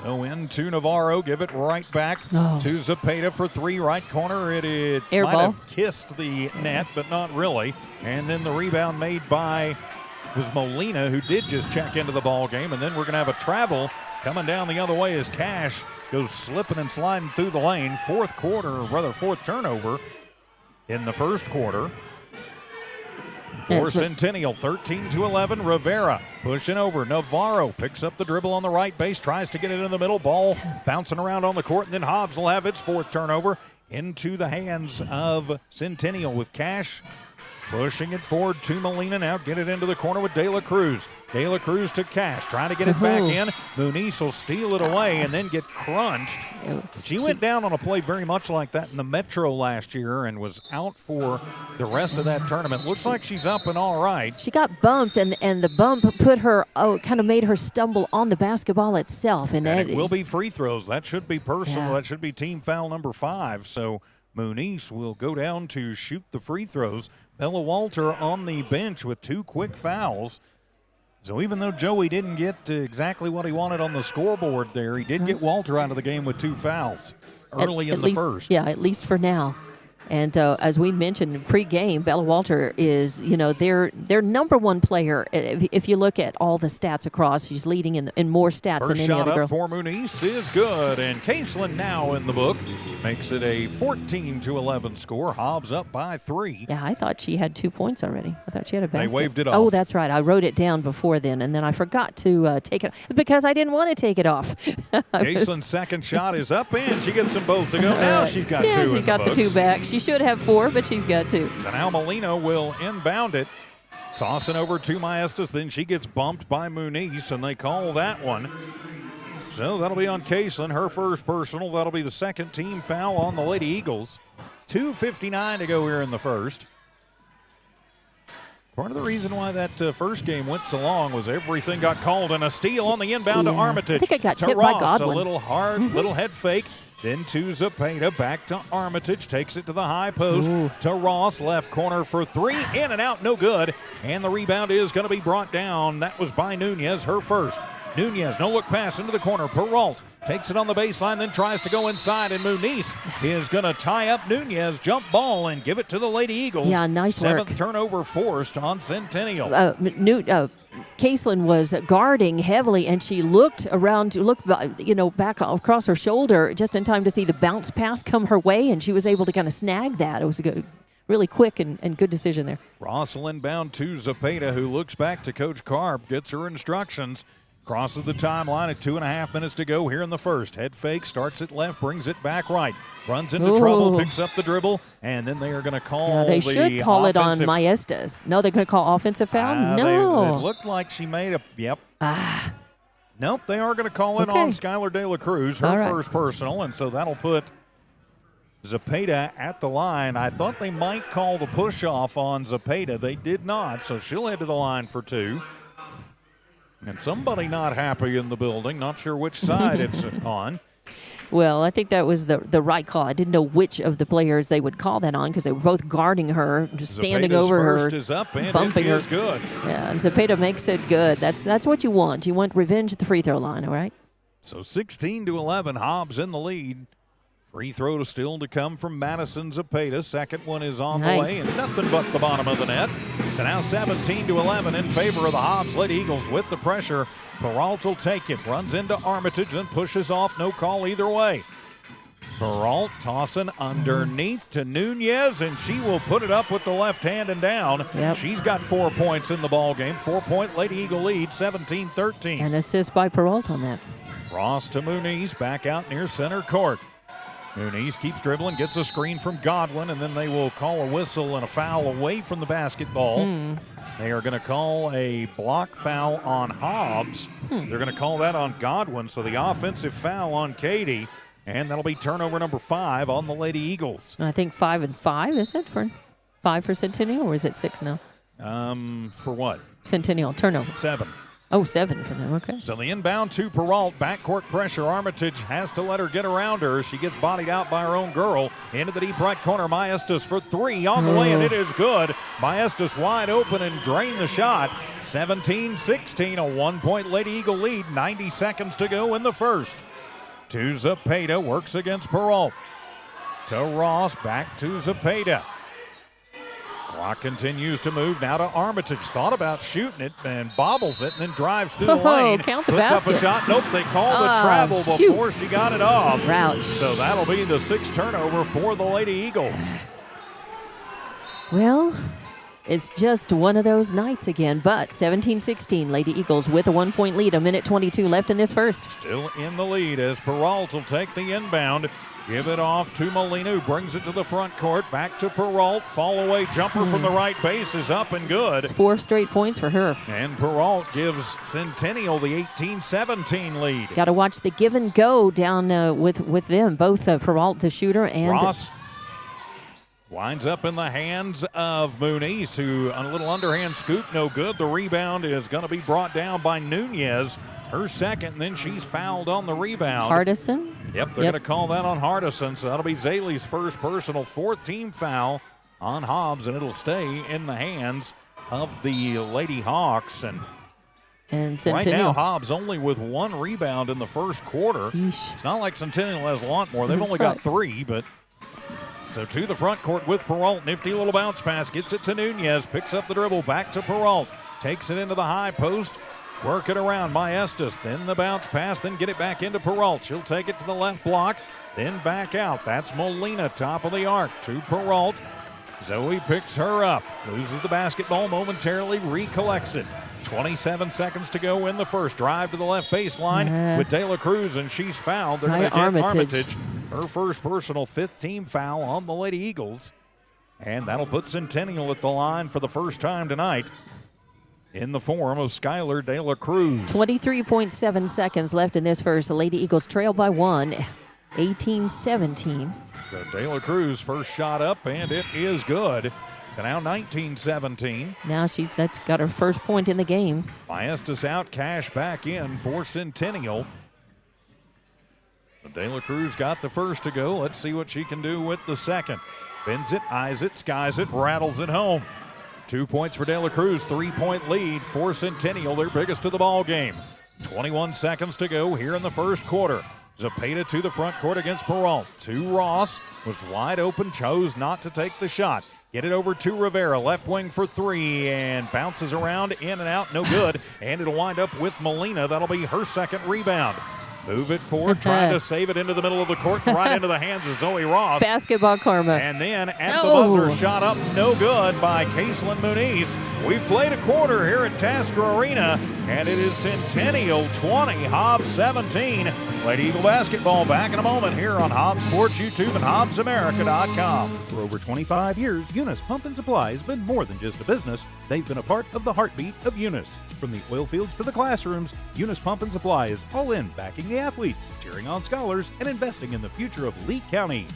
So into Navarro, give it right back to Zepeda for 3, right corner. It might have kissed the net, but not really. And then the rebound made by was Molina, who did just check into the ball game. And then we're going to have a travel coming down the other way as Cash goes slipping and sliding through the lane. 4th turnover in the first quarter. For Centennial, 13-11, Rivera pushing over. Navarro picks up the dribble on the right base, tries to get it in the middle. Ball bouncing around on the court, and then Hobbs will have its 4th turnover into the hands of Centennial with Cash pushing it forward to Molina. Now get it into the corner with De La Cruz. De La Cruz to Cash, trying to get it back in. Muniz will steal it away and then get crunched. She went down on a play very much like that in the Metro last year and was out for the rest of that tournament. Looks like she's up and all right. She got bumped, and the bump put her, kind of made her stumble on the basketball itself. And it will be free throws. That should be personal. That should be team foul number 5. So Muniz will go down to shoot the free throws. Bella Walter on the bench with 2 quick fouls. So even though Joey didn't get exactly what he wanted on the scoreboard there, he did get Walter out of the game with 2 fouls early in the first. Yeah, at least for now. And as we mentioned pre-game, Bella Walter is, their number 1 player. If you look at all the stats across, she's leading in more stats than any other girl. First shot up for Muniz is good, and Caseland now in the book makes it a 14-11 score. Hobbs up by 3. Yeah, I thought she had 2 points already. I thought she had a basket. They waved it off. Oh, that's right. I wrote it down before then, and then I forgot to take it because I didn't want to take it off. Caseland's second shot is up, and she gets them both to go. Now she's got 2 in the she got the 2 back. She should have 4, but she's got 2. So now Molina will inbound it. Tossing over to Maestas, then she gets bumped by Muniz, and they call that one. So that'll be on Caseland, her first personal. That'll be the 2nd team foul on the Lady Eagles. 2:59 to go here in the first. Part of the reason why that first game went so long was everything got called, and a steal on the inbound to Armitage. I think I got tipped Ross, by Godwin. A little hard, little head fake. Then to Zepeda, back to Armitage, takes it to the high post, to Ross, left corner for 3, in and out, no good. And the rebound is going to be brought down. That was by Nunez, her first. Nunez, no look pass into the corner. Peralt Takes it on the baseline, then tries to go inside, and Muniz is going to tie up Nunez, jump ball, and give it to the Lady Eagles. Yeah, nice work. 7th turnover forced on Centennial. Kaislyn was guarding heavily, and she looked back across her shoulder just in time to see the bounce pass come her way, and she was able to kind of snag that. It was good. Really quick and good decision there. Rossel inbound to Zepeda, who looks back to Coach Karp, gets her instructions. Crosses the timeline at 2.5 minutes to go here in the first. Head fake, starts it left, brings it back right. Runs into trouble, picks up the dribble, and then they are going to call they should call it on Maestas. No, they're going to call offensive foul? No. It looked like she made a, yep. Nope, they are going to call it on Skylar De La Cruz, her first personal, and so that'll put Zepeda at the line. I thought they might call the push-off on Zepeda. They did not, so she'll head to the line for 2. And somebody not happy in the building, not sure which side it's on. Well, I think that was the right call. I didn't know which of the players they would call that on because they were both guarding her, just standing over her, first is up and bumping it her. Is good. Yeah, and Zepeda makes it good. That's what you want. You want revenge at the free throw line, all right? So 16-11, Hobbs in the lead. Free throw still to come from Madison Zepeda. Second one is on the way, and nothing but the bottom of the net. So now 17-11 in favor of the Hobbs Lady Eagles with the pressure. Peralta will take it, runs into Armitage, and pushes off. No call either way. Peralta tossing underneath to Nunez, and she will put it up with the left hand and down. Yep. She's got 4 points in the ball game. 4-point Lady Eagle lead, 17-13. An assist by Peralta on that. Ross to Muniz, back out near center court. Muniz keeps dribbling, gets a screen from Godwin, and then they will call a whistle and a foul away from the basketball. They are going to call a block foul on Hobbs. They're going to call that on Godwin, so the offensive foul on Katie, and that'll be turnover number 5 on the Lady Eagles. I think 5 and 5, is it? 5 for Centennial, or is it 6 now? For what? Centennial, turnover. 7. Oh, 7 for them, okay. So the inbound to Peralta, backcourt pressure. Armitage has to let her get around her. She gets bodied out by her own girl. Into the deep right corner, Maestas for 3 on the way, and it is good. Maestas wide open and drained the shot. 17-16, a 1-point Lady Eagle lead. 90 seconds to go in the first. To Zepeda, works against Peralta. To Ross, back to Zepeda. Clock continues to move now to Armitage. Thought about shooting it and bobbles it and then drives through the lane. Count the puts basket. Up a shot. Nope, they called the travel before she got it off. Route. So that'll be the 6th turnover for the Lady Eagles. Well, it's just one of those nights again, but 17-16, Lady Eagles with a 1-point lead, 1:22 left in this first. Still in the lead as Peralta will take the inbound. Give it off to Molina, who brings it to the front court. Back to Peralta. Fall away jumper from the right base is up and good. It's 4 straight points for her. And Peralta gives Centennial the 18-17 lead. Got to watch the give and go down with them, both Peralta, the shooter, and Ross winds up in the hands of Muniz, who on a little underhand scoop, no good. The rebound is going to be brought down by Nunez. Her second, and then she's fouled on the rebound. Hardison. Yep, they're going to call that on Hardison, so that'll be Zaley's first personal 4th team foul on Hobbs, and it'll stay in the hands of the Lady Hawks. And Centennial. Right now, Hobbs only with 1 rebound in the first quarter. Yeesh. It's not like Centennial has a lot more. They've only got 3, but so to the front court with Peralta. Nifty little bounce pass, gets it to Nunez, picks up the dribble, back to Peralta, takes it into the high post. Work it around Maestas, then the bounce pass, then get it back into Peralta. She'll take it to the left block, then back out. That's Molina, top of the arc to Peralta. Zoe picks her up, loses the basketball momentarily, recollects it. 27 seconds to go in the first. Drive to the left baseline with De La Cruz, and she's fouled. They're going to get Armitage. Her first personal 5th team foul on the Lady Eagles. And that'll put Centennial at the line for the first time tonight, in the form of Skylar De La Cruz. 23.7 seconds left in this first. The Lady Eagles trail by 1, 18-17. So De La Cruz first shot up, and it is good. So now 19-17. Now that's got her first point in the game. Maestas out, Cash back in for Centennial. So De La Cruz got the first to go. Let's see what she can do with the second. Bends it, eyes it, skies it, rattles it home. 2 points for De La Cruz, 3-point lead for Centennial, their biggest of the ball game. 21 seconds to go here in the first quarter. Zepeda to the front court against Peralt. To Ross. Was wide open, chose not to take the shot. Get it over to Rivera, left wing for three, and bounces around, in and out, no good. And it'll wind up with Molina. That'll be her second rebound. Move it forward, trying to save it into the middle of the court, right into the hands of Zoe Ross. Basketball karma. And then at the buzzer, shot up, no good by Caitlin Muniz. We've played a quarter here at Tasker Arena, and it is Centennial 20, Hobbs 17. Lady Eagle basketball back in a moment here on Hobbs Sports YouTube and HobbsAmerica.com. For over 25 years, Eunice Pump and Supply has been more than just a business. They've been a part of the heartbeat of Eunice. From the oil fields to the classrooms, Eunice Pump and Supply is all in, backing the athletes, cheering on scholars, and investing in the future of Lee County.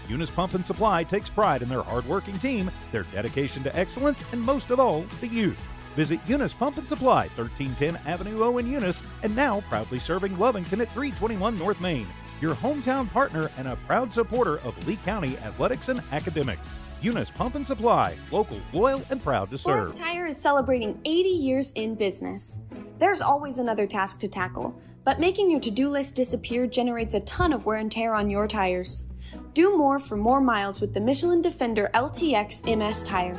Eunice Pump and Supply takes pride in their hard-working team, their dedication to excellence, and most of all, the youth. Visit Eunice Pump and Supply, 1310 Avenue O in Eunice, and now proudly serving Lovington at 321 North Main. Your hometown partner and a proud supporter of Lee County athletics and academics. Eunice Pump and Supply, local, loyal, and proud to serve. Forest Tire is celebrating 80 years in business. There's always another task to tackle, but making your to-do list disappear generates a ton of wear and tear on your tires. Do more for more miles with the Michelin Defender LTX MS tire.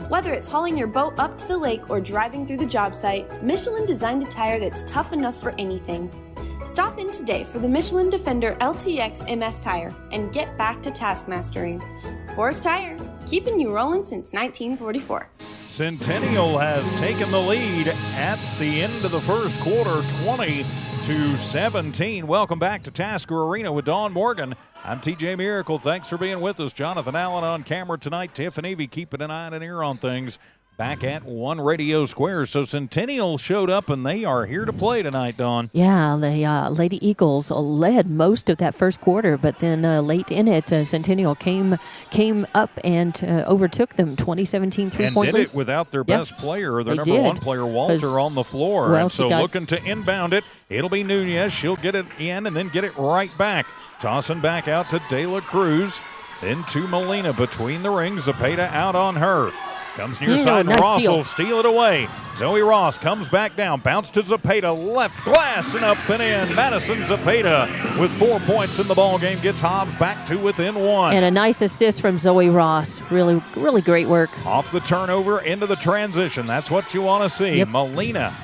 Whether it's hauling your boat up to the lake or driving through the job site, Michelin designed a tire that's tough enough for anything. Stop in today for the Michelin Defender LTX MS tire and get back to task mastering. Forest Tire, keeping you rolling since 1944. Centennial has taken the lead at the end of the first quarter, 20-17. Welcome back to Tasker Arena with Dawn Morgan. I'm TJ Miracle. Thanks for being with us. Jonathan Allen on camera tonight. Tiff and Evie keeping an eye and an ear on things back at One Radio Square. So Centennial showed up, and they are here to play tonight, Dawn. Yeah, the Lady Eagles led most of that first quarter, but then late in it, Centennial came up and overtook them, 2017 three-point and lead. did it without their best player, their They number did. one player, Walter, on the floor. Well, and so looking to inbound it, it'll be Nunez. She'll get it in and then get it right back. Tossing back out to De La Cruz, then to Molina between the rings. Zepeda out on her. Comes near side, nice Ross steal. will steal it away. Zoe Ross comes back down, bounce to Zepeda, left glass and up and in. Madison Zepeda with 4 points in the ball game gets Hobbs back to within one. And a nice assist from Zoe Ross. Really, really great work. Off the turnover into the transition. That's what you want to see. Yep. Molina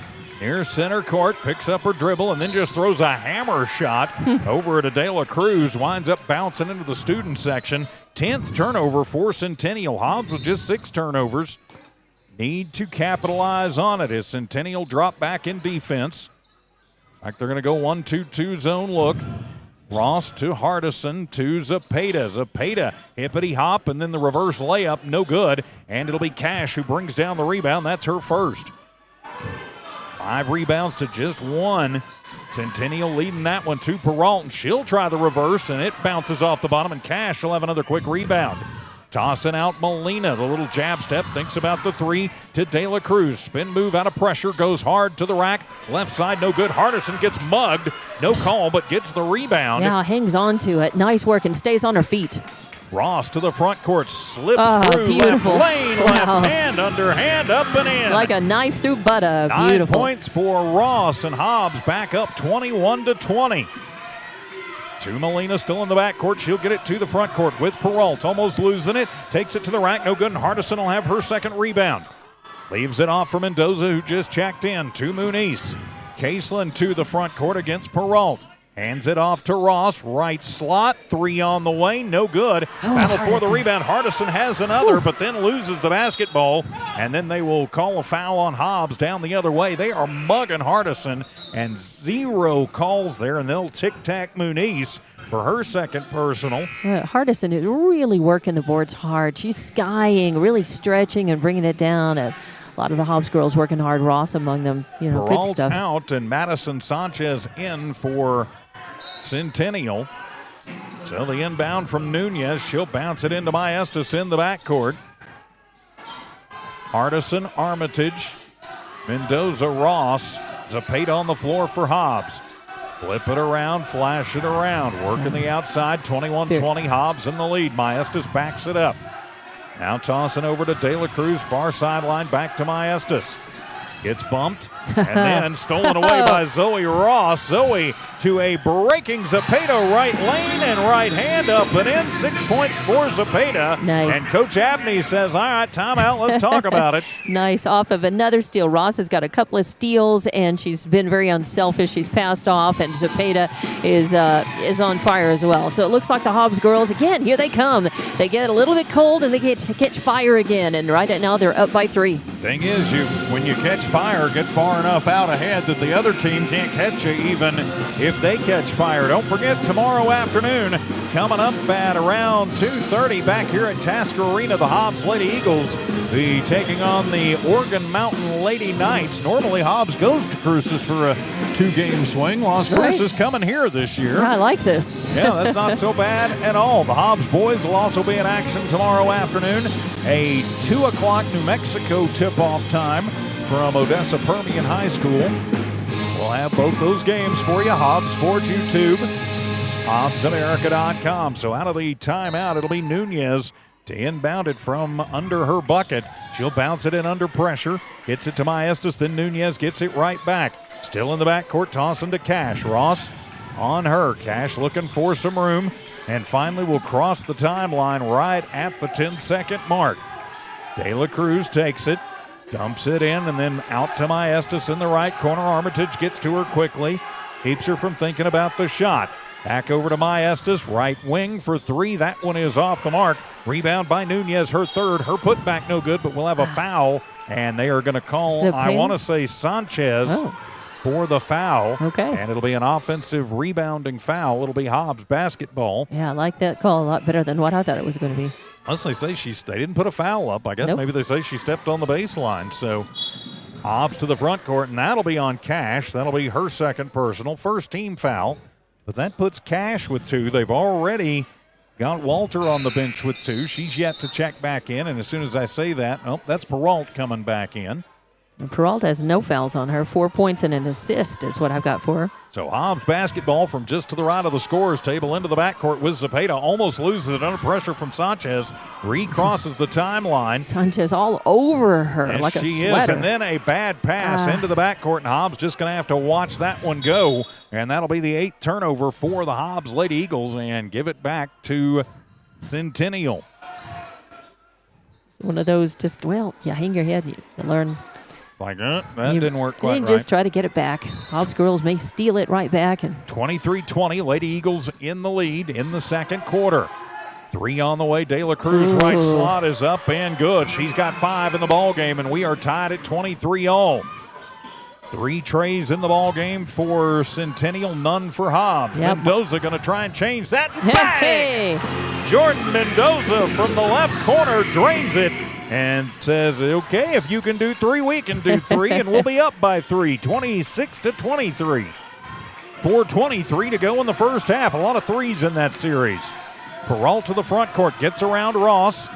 near center court, picks up her dribble and then just throws a hammer shot over to De La Cruz. Winds up bouncing into the student section. 10th turnover for Centennial. Hobbs with just 6 turnovers. Need to capitalize on it as Centennial drop back in defense. Like they're going to go 1-2-2 zone look. Ross to Hardison to Zepeda. Zepeda hippity hop and then the reverse layup, no good. And it'll be Cash who brings down the rebound. That's her first. 5 rebounds to just 1. Centennial leading that one to Peralt, and she'll try the reverse, and it bounces off the bottom, and Cash will have another quick rebound. Tossing out Molina, the little jab step, thinks about the 3 to De La Cruz. Spin move out of pressure, goes hard to the rack. Left side, no good. Hardison gets mugged. No call, but gets the rebound. Yeah, hangs on to it. Nice work and stays on her feet. Ross to the front court, slips through beautiful. left lane, Wow. left hand, underhand, up and in. Like a knife through butter. 9 Beautiful. points for Ross, and Hobbs back up 21-20. To Molina, still in the backcourt. She'll get it to the front court with Peralt, almost losing it. Takes it to the rack, no good, and Hardison will have her second rebound. Leaves it off for Mendoza, who just checked in. To Muniz. Caseland to the front court against Peralt. Hands it off to Ross, right slot, 3 on the way, no good. Battle for the rebound. Hardison has another, but then loses the basketball, and then they will call a foul on Hobbs down the other way. They are mugging Hardison, and 0 calls there, and they'll tic-tac Muniz for her second personal. Hardison is really working the boards hard. She's skying, really stretching and bringing it down. A lot of the Hobbs girls working hard. Ross among them. You know, good Peralt stuff. out, and Madison Sanchez in for Centennial. So the inbound from Nunez. She'll bounce it into Maestas in the backcourt. Hardison, Armitage, Mendoza, Ross. Zepeda on the floor for Hobbs. Flip it around, flash it around. Working the outside, 21-20. Hobbs in the lead. Maestas backs it up. Now tossing over to De La Cruz, far sideline, back to Maestas. Gets bumped and then stolen away by Zoe Ross. Zoe to a breaking Zepeda right lane and right hand up and in. 6 points for Zepeda. Nice. And Coach Abney says, all right, timeout, let's talk about it. Nice. Off of another steal. Ross has got a couple of steals, and she's been very unselfish. She's passed off, and Zepeda is on fire as well. So it looks like the Hobbs girls, again, here they come. They get a little bit cold, and they catch fire again. And right now, they're up by 3. Thing is, when you catch fire, get far enough out ahead that the other team can't catch you even if they catch fire. Don't forget, tomorrow afternoon, coming up at around 2:30 back here at Tasker Arena, the Hobbs Lady Eagles be taking on the Oregon Mountain Lady Knights. Normally, Hobbs goes to Cruces for a 2-game swing. Las Cruces coming here this year. I like this. Yeah, that's not so bad at all. The Hobbs boys will also be in action tomorrow afternoon. A 2 o'clock New Mexico tip-off time from Odessa Permian High School. We'll have both those games for you. Hobbs Sports YouTube, HobbsAmerica.com. So out of the timeout, it'll be Nunez to inbound it from under her bucket. She'll bounce it in under pressure. Gets it to Maestas, then Nunez gets it right back. Still in the backcourt, tossing to Cash. Ross on her. Cash looking for some room. And finally will cross the timeline right at the 10-second mark. De La Cruz takes it, dumps it in, and then out to Maestas in the right corner. Armitage gets to her quickly, keeps her from thinking about the shot. Back over to Maestas, right wing for 3. That one is off the mark. Rebound by Nunez, her third. Her putback no good, but we'll have a foul, and they are going to call, I want to say, Sanchez. For the foul. Okay. And it'll be an offensive rebounding foul. It'll be Hobbs basketball. Yeah, I like that call a lot better than what I thought it was going to be. Unless they say they didn't put a foul up. I guess maybe they say she stepped on the baseline. So Hobbs to the front court, and that'll be on Cash. That'll be her second personal. First team foul. But that puts Cash with 2. They've already got Walter on the bench with 2. She's yet to check back in. And as soon as I say that, that's Peralt coming back in. And Peralta has no fouls on her. 4 points and an assist is what I've got for her. So Hobbs basketball from just to the right of the scorer's table into the backcourt with Zepeda. Almost loses it under pressure from Sanchez. Recrosses the timeline. Sanchez all over her Yes, like a she sweater. is. And then a bad pass into the backcourt, and Hobbs just going to have to watch that one go. And that'll be the 8th turnover for the Hobbs Lady Eagles and give it back to Centennial. One of those just, you hang your head and you learn. Like, that didn't work quite right. Just try to get it back. Hobbs girls may steal it right back. And 23-20, Lady Eagles in the lead in the second quarter. 3 on the way. De La Cruz right slot is up and good. She's got 5 in the ball game, and we are tied at 23-all. 3 trays in the ball game for Centennial, none for Hobbs. Yep. Mendoza going to try and change that. Hey! Jordan Mendoza from the left corner drains it. And says, okay, if you can do 3, we can do 3, and we'll be up by 3, 26-23. 4:23 to go in the first half. A lot of threes in that series. Peralt to the front court, gets around Ross,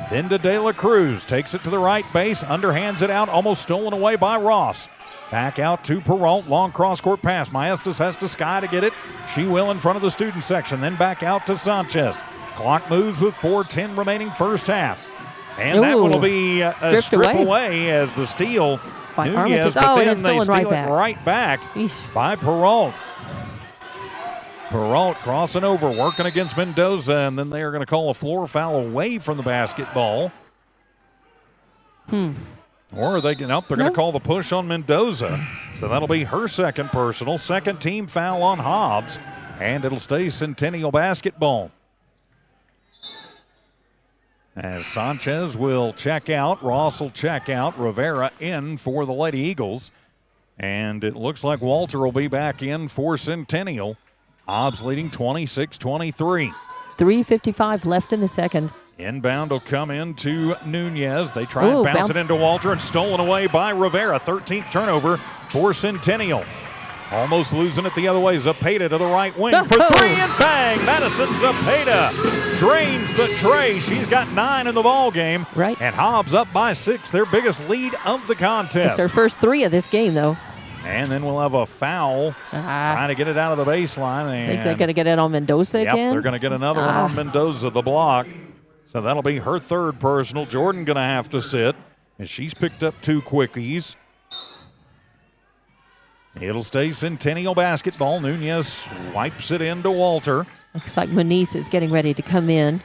then to De La Cruz, takes it to the right base, underhands it out, almost stolen away by Ross. Back out to Peralt, long cross-court pass. Maestas has to sky to get it. She will in front of the student section, then back out to Sanchez. Clock moves with 4:10 remaining first half. And that one will be a strip away as the steal. By Nunez, Armitage. but then and they stolen steal right back. by Peralt. Peralt crossing over, working against Mendoza, and then they are going to call a floor foul away from the basketball. Or are they they're going to call the push on Mendoza. So that'll be her second personal, second team foul on Hobbs, and it'll stay Centennial basketball. As Sanchez will check out, Ross will check out, Rivera in for the Lady Eagles. And it looks like Walter will be back in for Centennial. Hobbs leading 26-23. 3:55 left in the second. Inbound will come into Nunez. They try and bounce it into Walter, and stolen away by Rivera. 13th turnover for Centennial. Almost losing it the other way. Zepeda to the right wing for 3, and bang! Madison Zepeda drains the tray. She's got 9 in the ball game. Right. And Hobbs up by 6, their biggest lead of the contest. It's her first 3 of this game, though. And then we'll have a foul trying to get it out of the baseline. And think they're going to get it on Mendoza again? Yep, they're going to get another one on Mendoza, the block. So that'll be her third personal. Jordan going to have to sit, and she's picked up 2 quickies. It'll stay Centennial basketball. Nunez wipes it into Walter. Looks like Muniz is getting ready to come in.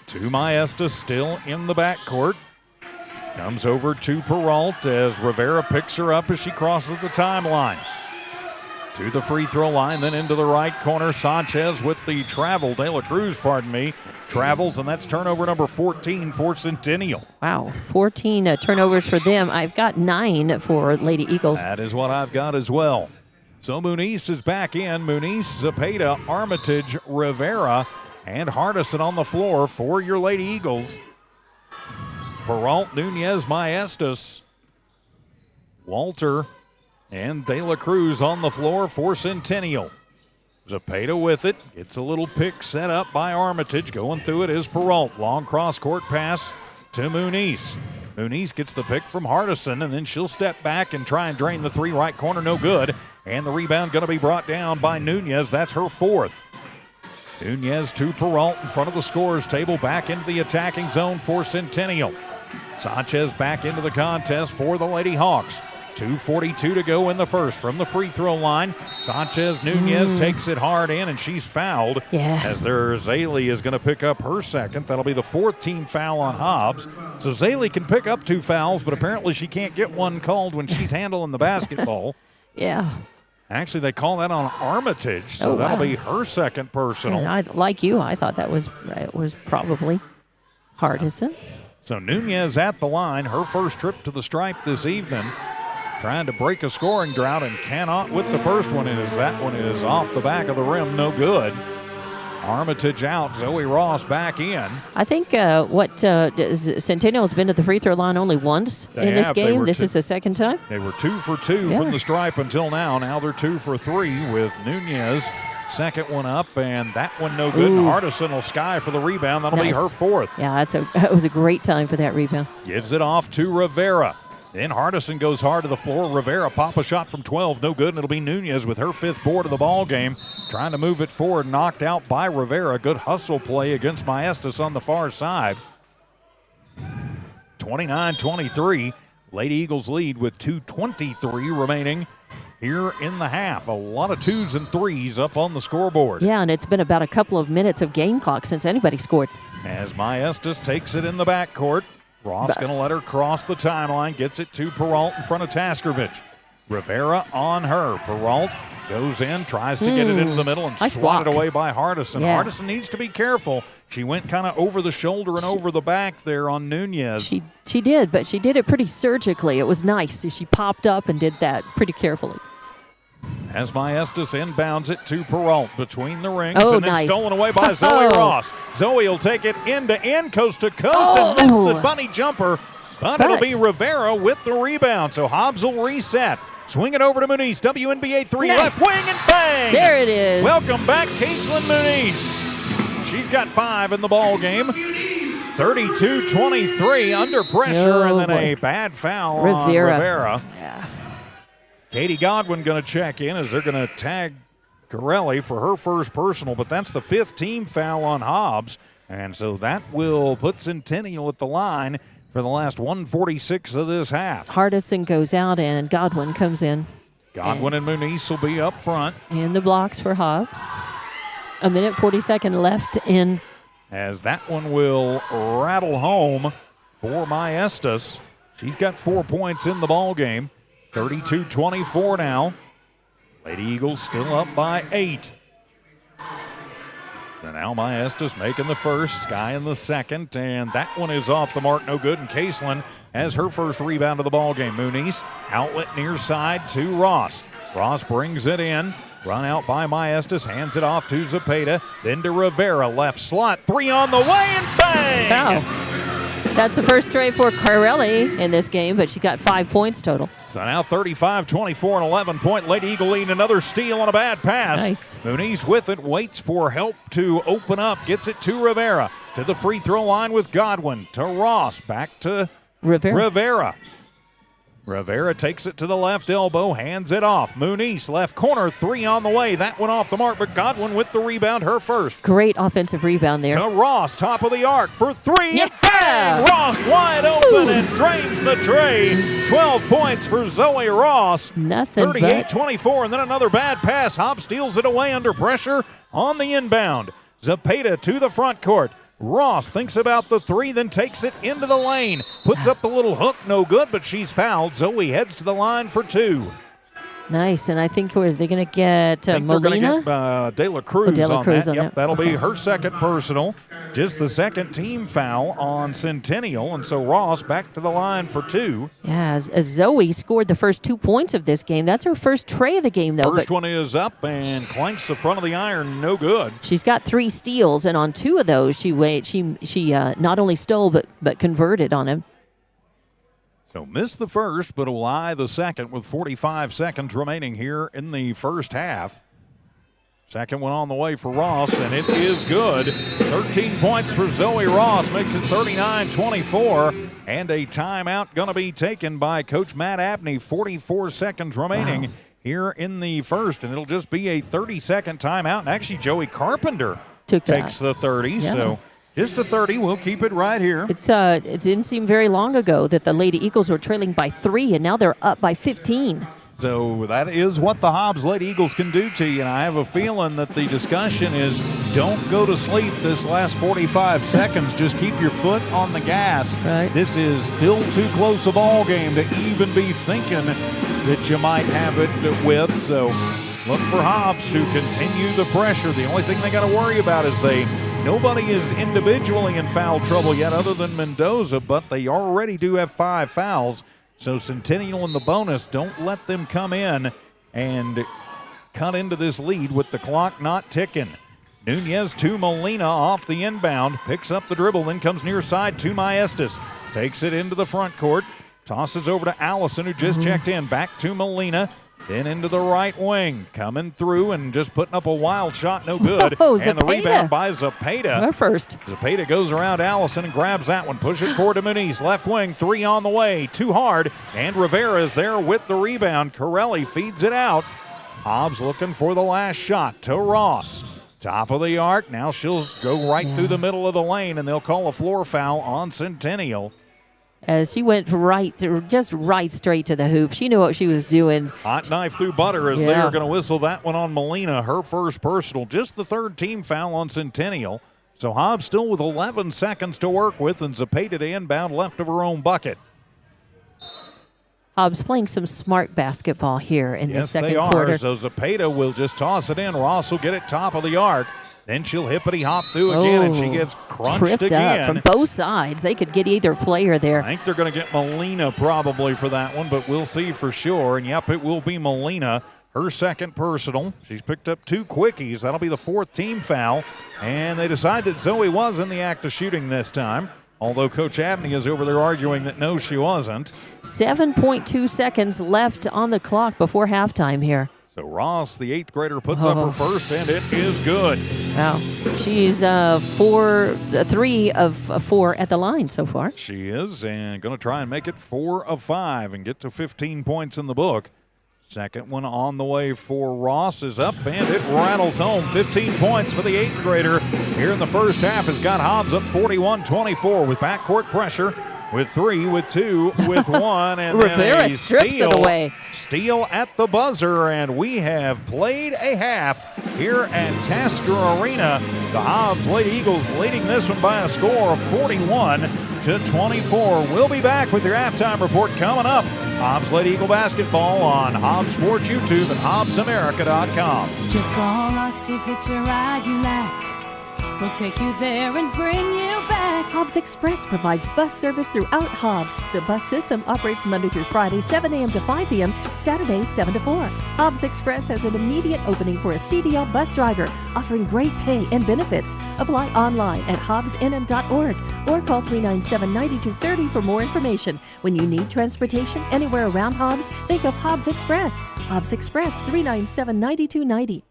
To Maestas, still in the backcourt. Comes over to Peralt as Rivera picks her up as she crosses the timeline. To the free throw line, then into the right corner. Sanchez with the travel. De La Cruz, travels, and that's turnover number 14 for Centennial. Wow, 14 turnovers for them. I've got 9 for Lady Eagles. That is what I've got as well. So Muniz is back in. Muniz, Zepeda, Armitage, Rivera, and Hardison on the floor for your Lady Eagles. Peralt, Nunez, Maestas, Walter, and De La Cruz on the floor for Centennial. Zepeda with it. Gets a little pick set up by Armitage. Going through it is Peralt. Long cross-court pass to Muniz. Muniz gets the pick from Hardison, and then she'll step back and try and drain the three. Right corner, no good. And the rebound going to be brought down by Nunez. That's her fourth. Nunez to Peralt in front of the scorer's table. Back into the attacking zone for Centennial. Sanchez back into the contest for the Lady Hawks. 2:42 to go in the first. From the free throw line, Sanchez Nunez takes it hard in, and she's fouled. Yeah. As Zaley is going to pick up her second. That'll be the fourth team foul on Hobbs. So Zaley can pick up 2 fouls, but apparently she can't get one called when she's handling the basketball. Yeah. Actually, they call that on Armitage, so that'll be her second personal. And like you, I thought that was probably Hardison. So Nunez at the line, her first trip to the stripe this evening. Trying to break a scoring drought and cannot with the first one. That one is off the back of the rim, no good. Armitage out, Zoe Ross back in. I think Centennial's been to the free throw line only once in this game. This is the second time. They were 2 for 2 from the stripe until now. Now they're 2 for 3 with Nunez. Second one up, and that one no good. And Hardison will sky for the rebound. That'll be her fourth. Yeah, that was a great time for that rebound. Gives it off to Rivera. Then Hardison goes hard to the floor. Rivera pop a shot from 12, no good, and it'll be Nunez with her 5th board of the ball game. Trying to move it forward, knocked out by Rivera. Good hustle play against Maestas on the far side. 29-23. Lady Eagles lead with 2:23 remaining here in the half. A lot of 2s and 3s up on the scoreboard. Yeah, and it's been about a couple of minutes of game clock since anybody scored. As Maestas takes it in the backcourt. Ross going to let her cross the timeline, gets it to Peralt in front of Taskovich. Rivera on her. Peralt goes in, tries to get it into the middle, and swatted away by Hardison. Yeah. Hardison needs to be careful. She went kind of over the shoulder and over the back there on Nunez. She did, but she did it pretty surgically. It was nice. She popped up and did that pretty carefully. As Maestas inbounds it to Peralt between the rings, and then stolen away by Zoe Ross. Zoe will take it end to end, coast to coast, and miss the bunny jumper. But it'll be Rivera with the rebound, so Hobbs will reset. Swing it over to Muniz. WNBA 3 left wing and bang! There it is. Welcome back, Caitlin Muniz. She's got 5 in the ball game. 32-23 under pressure, and then a bad foul on Rivera. Yeah. Katie Godwin going to check in as they're going to tag Corelli for her first personal, but that's the 5th team foul on Hobbs. And so that will put Centennial at the line for the last 1:46 of this half. Hardison goes out and Godwin comes in. Godwin and Muniz will be up front. And the blocks for Hobbs. 1:40 left in. As that one will rattle home for Maestas. She's got 4 points in the ball game. 32-24 now. Lady Eagles still up by 8. So now Maestas making the first, Sky in the second, and that one is off the mark, no good. And Caselin has her first rebound of the ball game. Muniz, outlet near side to Ross. Ross brings it in. Run out by Maestas, hands it off to Zepeda, then to Rivera, left slot, 3 on the way, and bang! Wow. That's the first straight for Corelli in this game, but she got 5 points total. So now 35-24, an 11-point Lady Eagle lead, another steal on a bad pass. Nice. Muniz with it, waits for help to open up, gets it to Rivera, to the free throw line with Godwin, to Ross, back to Rivera. Rivera takes it to the left elbow, hands it off. Muniz, left corner, 3 on the way. That one off the mark, but Godwin with the rebound, her first. Great offensive rebound there. To Ross, top of the arc for 3. Yeah! And bang! Ross wide open and drains the tray. 12 points for Zoe Ross. Nothing but 38-24, and then another bad pass. Hobbs steals it away under pressure on the inbound. Zapata to the front court. Ross thinks about the 3, then takes it into the lane. Puts up the little hook, no good, but she's fouled. Zoe heads to the line for 2. nice. And I think they're going to get I think they're going Molina. to get De La Cruz, De La Cruz on on that. that. That'll be Okay. her second personal. Just the second team foul on Centennial, and so Ross back to the line for 2. Yeah, as Zoe scored the first 2 points of this game. That's her first tray of the game, though. First But one is up and clanks the front of the iron, no good. she's got 3 steals, and on 2 of those, she not only stole but converted on him. So missed the first, but will eye the second with 45 seconds remaining here in the first half. Second one on the way for Ross, and it is good. 13 points for Zoe Ross, makes it 39-24. And a timeout going to be taken by Coach Matt Abney. 44 seconds remaining here in the first, and it'll just be a 30-second timeout. And actually, Joey Carpenter takes the 30, Yeah. so just the 30. We'll keep it right here. It didn't seem very long ago that the Lady Eagles were trailing by 3, and now they're up by 15. So that is what the Hobbs Lady Eagles can do to you. And I have a feeling that the discussion is don't go to sleep this last 45 seconds. Just keep your foot on the gas. Right. This is still too close a ball game to even be thinking that you might have it with. So look for Hobbs to continue the pressure. The only thing they got to worry about is nobody is individually in foul trouble yet other than Mendoza, but they already do have 5 fouls. So Centennial in the bonus, don't let them come in and cut into this lead with the clock not ticking. Nunez to Molina off the inbound, picks up the dribble, then comes near side to Maestas. Takes it into the front court, tosses over to Allison, who just checked in. Back to Molina, then into the right wing. Coming through and just putting up a wild shot, no good. Whoa, and the Zapata. rebound by Zapata. Her first. Zapata goes around Allison and grabs that one. Push it forward to Muniz. Left wing, 3 on the way. Too hard. And Rivera's there with the rebound. Corelli feeds it out. Hobbs looking for the last shot to Ross. Top of the arc. Now she'll go right through the middle of the lane, and they'll call a floor foul on Centennial. As she went just right straight to the hoop. She knew what she was doing. Hot knife through butter as they are going to whistle that one on Molina. Her first personal. Just the third team foul on Centennial. So Hobbs still with 11 seconds to work with, and Zapata to inbound left of her own bucket. Hobbs playing some smart basketball here in the second they are. quarter. So Zapata will just toss it in. Ross will get it top of the arc. Then she'll hippity hop through again, and she gets crunched tripped again. up from both sides. They could get either player there. I think they're going to get Molina probably for that one, but we'll see for sure. And yep, it will be Molina. Her second personal. She's picked up 2 quickies. That'll be the 4th team foul. And they decide that Zoe was in the act of shooting this time. Although Coach Abney is over there arguing that no, she wasn't. 7.2 seconds left on the clock before halftime here. So Ross, the 8th grader, puts up her first, and it is good. Wow. She's 3 of 4 at the line so far. She is, and going to try and make it 4 of 5 and get to 15 points in the book. Second one on the way for Ross is up, and it rattles home. 15 points for the 8th grader here in the first half has got Hobbs up 41-24 with backcourt pressure. With 3, with 2, with 1, and then Rivera a strips it away. Steal at the buzzer, and we have played a half here at Tasker Arena. The Hobbs Lady Eagles leading this one by a score of 41-24. We'll be back with your halftime report coming up. Hobbs Lady Eagle basketball on Hobbs Sports YouTube and HobbsAmerica.com. Just call us if it's a ride you like. We'll take you there and bring you back. Hobbs Express provides bus service throughout Hobbs. The bus system operates Monday through Friday, 7 a.m. to 5 p.m., Saturdays, 7 to 4. Hobbs Express has an immediate opening for a CDL bus driver, offering great pay and benefits. Apply online at hobbsnm.org or call 397-9230 for more information. When you need transportation anywhere around Hobbs, think of Hobbs Express. Hobbs Express, 397-9290.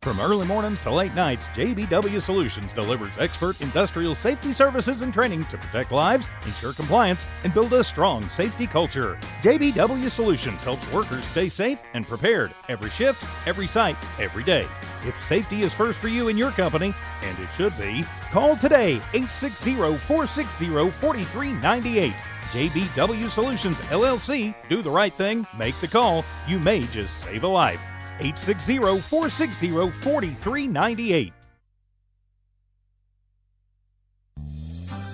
From early mornings to late nights, JBW Solutions delivers expert industrial safety services and training to protect lives, ensure compliance, and build a strong safety culture. JBW Solutions helps workers stay safe and prepared every shift, every site, every day. If safety is first for you and your company, and it should be, call today 860-460-4398. JBW Solutions, LLC. Do the right thing. Make the call. You may just save a life. 860-460-4398.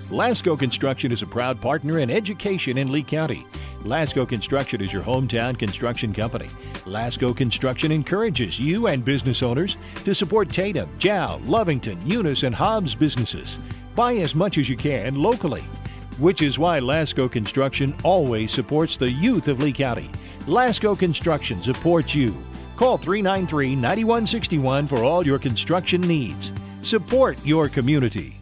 Lasco Construction is a proud partner in education in Lee County. Lasco Construction is your hometown construction company. Lasco Construction encourages you and business owners to support Tatum, Jow, Lovington, Eunice, and Hobbs businesses. Buy as much as you can locally, which is why Lasco Construction always supports the youth of Lee County. Lasco Construction supports you. Call 393-9161 for all your construction needs. Support your community.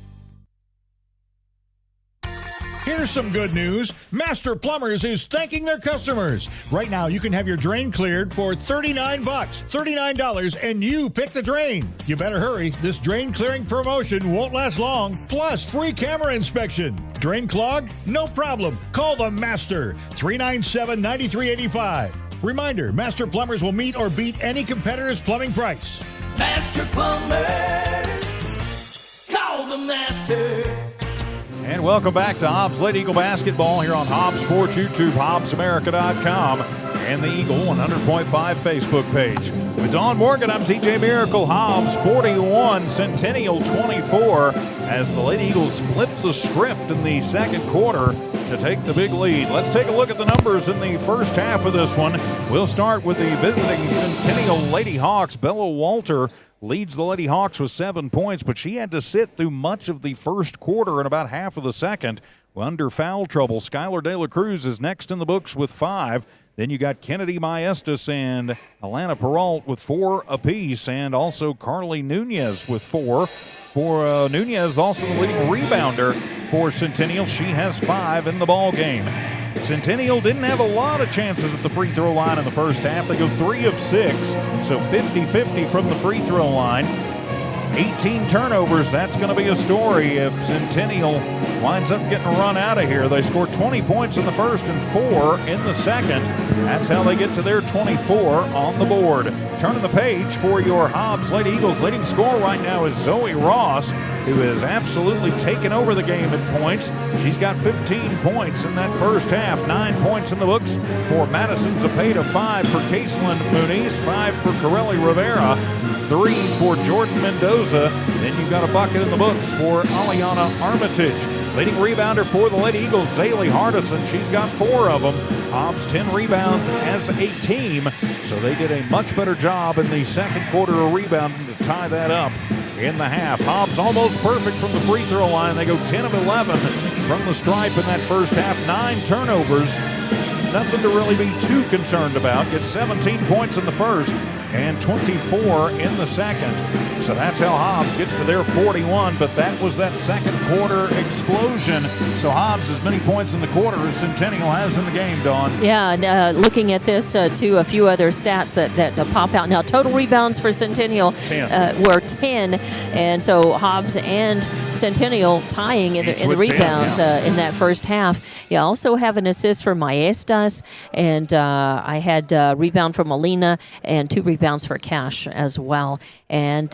Here's some good news. Master Plumbers is thanking their customers. Right now, you can have your drain cleared for $39, $39, and you pick the drain. You better hurry. This drain clearing promotion won't last long. Plus, free camera inspection. Drain clogged? No problem. Call the Master, 397-9385. Reminder, Master Plumbers will meet or beat any competitor's plumbing price. Master Plumbers, call the master. And welcome back to Hobbs Lady Eagle Basketball here on Hobbs Sports YouTube, HobbsAmerica.com, and the Eagle 100.5 Facebook page. With Dawn Morgan, I'm TJ Miracle. Hobbs 41, Centennial 24, as the Lady Eagles flip the script in the second quarter to take the big lead. Let's take a look at the numbers in the first half of this one. We'll start with the visiting Centennial Lady Hawks. Bella Walter leads the Lady Hawks with 7 points, but she had to sit through much of the first quarter and about half of the second under foul trouble. Skylar De La Cruz is next in the books with 5. Then you got Kennedy Maestas and Alana Peralt with 4 apiece, and also Carly Nunez with 4. For Nunez, also the leading rebounder for Centennial. She has 5 in the ball game. Centennial didn't have a lot of chances at the free throw line in the first half. They go 3 of 6, so 50-50 from the free throw line. 18 turnovers, that's going to be a story if Centennial winds up getting run out of here. They scored 20 points in the first and 4 in the second. That's how they get to their 24 on the board. Turning the page for your Hobbs Lady Eagles. Leading scorer right now is Zoe Ross, who has absolutely taken over the game in points. She's got 15 points in that first half. 9 points in the books for Madison Zepeda, 5 for Caselyn Muniz, 5 for Corelli Rivera, 3 for Jordan Mendoza. Then you've got a bucket in the books for Aliana Armitage. Leading rebounder for the Lady Eagles, Zaylee Hardison. She's got 4 of them. Hobbs 10 rebounds as a team. So they did a much better job in the second quarter of rebounding to tie that up in the half. Hobbs almost perfect from the free throw line. They go 10 of 11 from the stripe in that first half. 9 turnovers. Nothing to really be too concerned about. Get 17 points in the first and 24 in the second. So that's how Hobbs gets to their 41, but that was that second quarter explosion. So Hobbs as many points in the quarter as Centennial has in the game, Dawn. Yeah, and looking at this, too, a few other stats that pop out. Now, total rebounds for Centennial 10. were 10, and so Hobbs and Centennial tying in the rebounds 10, in that first half. You also have an assist for Maestas, and I had rebound for Molina and 2 rebounds for Cash as well. And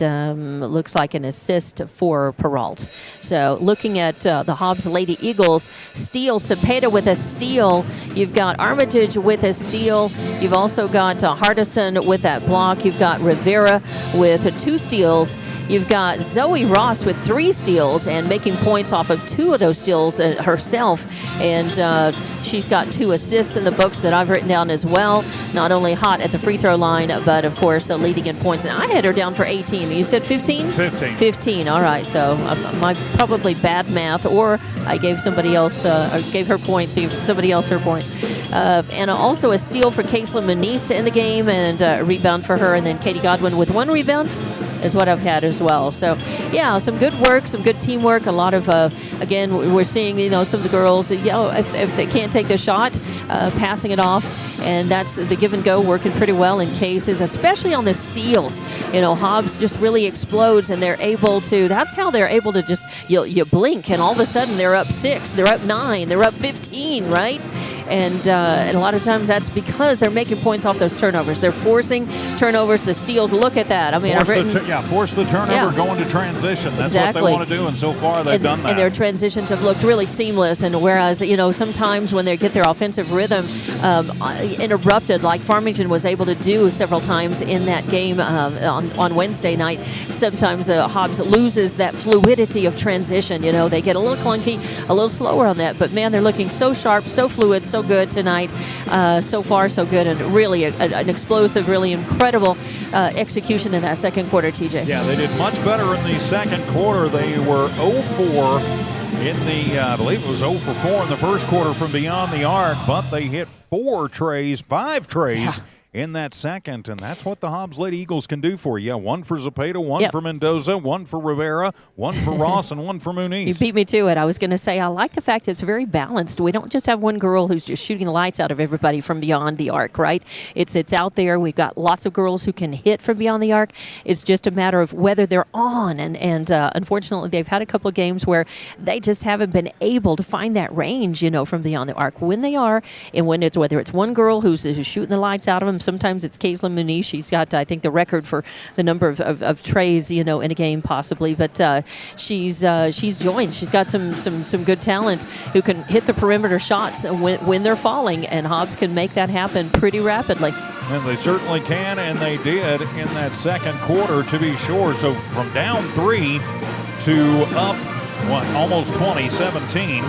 looks like an assist for Peralt. So looking at the Hobbs Lady Eagles, steal, Cepeda with a steal. You've got Armitage with a steal. You've also got Hardison with that block. You've got Rivera with 2 steals. You've got Zoe Ross with 3 steals and making points off of 2 of those steals herself. And she's got 2 assists in the books that I've written down as well. Not only hot at the free throw line, but of course leading in points. And I had her down for 18. You said 15? 15. 15. All right. So my probably bad math, or I gave somebody else, gave her points, gave somebody else her point. And also a steal for Caselyn Muniz in the game, and a rebound for her. And then Katie Godwin with 1 rebound. is what I've had as well. So, yeah, some good work, some good teamwork. A lot of, again, we're seeing, some of the girls, if they can't take the shot, passing it off. And that's the give and go working pretty well in cases, especially on the steals. Hobbs just really explodes, and they're able to, that's how they're able to just, you blink, and all of a sudden they're up 6, they're up 9, they're up 15, right? And a lot of times that's because they're making points off those turnovers. They're forcing turnovers, the steals. Look at that. I mean, force the turnover, going to transition. That's what they want to do, and so far they've done that. And their transitions have looked really seamless. And whereas, sometimes when they get their offensive rhythm interrupted, like Farmington was able to do several times in that game on Wednesday night, sometimes Hobbs loses that fluidity of transition. They get a little clunky, a little slower on that. But, man, they're looking so sharp, so fluid, so good tonight. So far, so good, and really an explosive, really incredible execution in that second quarter, TJ. Yeah, they did much better in the second quarter. They were 0-4 in the, I believe it was 0-4 in the first quarter from beyond the arc, but they hit 5 trays in that second, and that's what the Hobbs Lady Eagles can do for you. 1 for Zepeda, 1 for Mendoza, 1 for Rivera, 1 for Ross, and 1 for Muniz. You beat me to it. I was going to say I like the fact it's very balanced. We don't just have one girl who's just shooting the lights out of everybody from beyond the arc, right? It's out there. We've got lots of girls who can hit from beyond the arc. It's just a matter of whether they're on, and unfortunately they've had a couple of games where they just haven't been able to find that range, from beyond the arc. When they are, and when it's whether it's one girl who's shooting the lights out of them. Sometimes it's Kaislyn Muniz. She's got, I think, the record for the number of trays, in a game possibly. But she's joined. She's got some good talent who can hit the perimeter shots when they're falling, and Hobbs can make that happen pretty rapidly. And they certainly can, and they did in that second quarter, to be sure. So from down 3 to up, almost 20, 17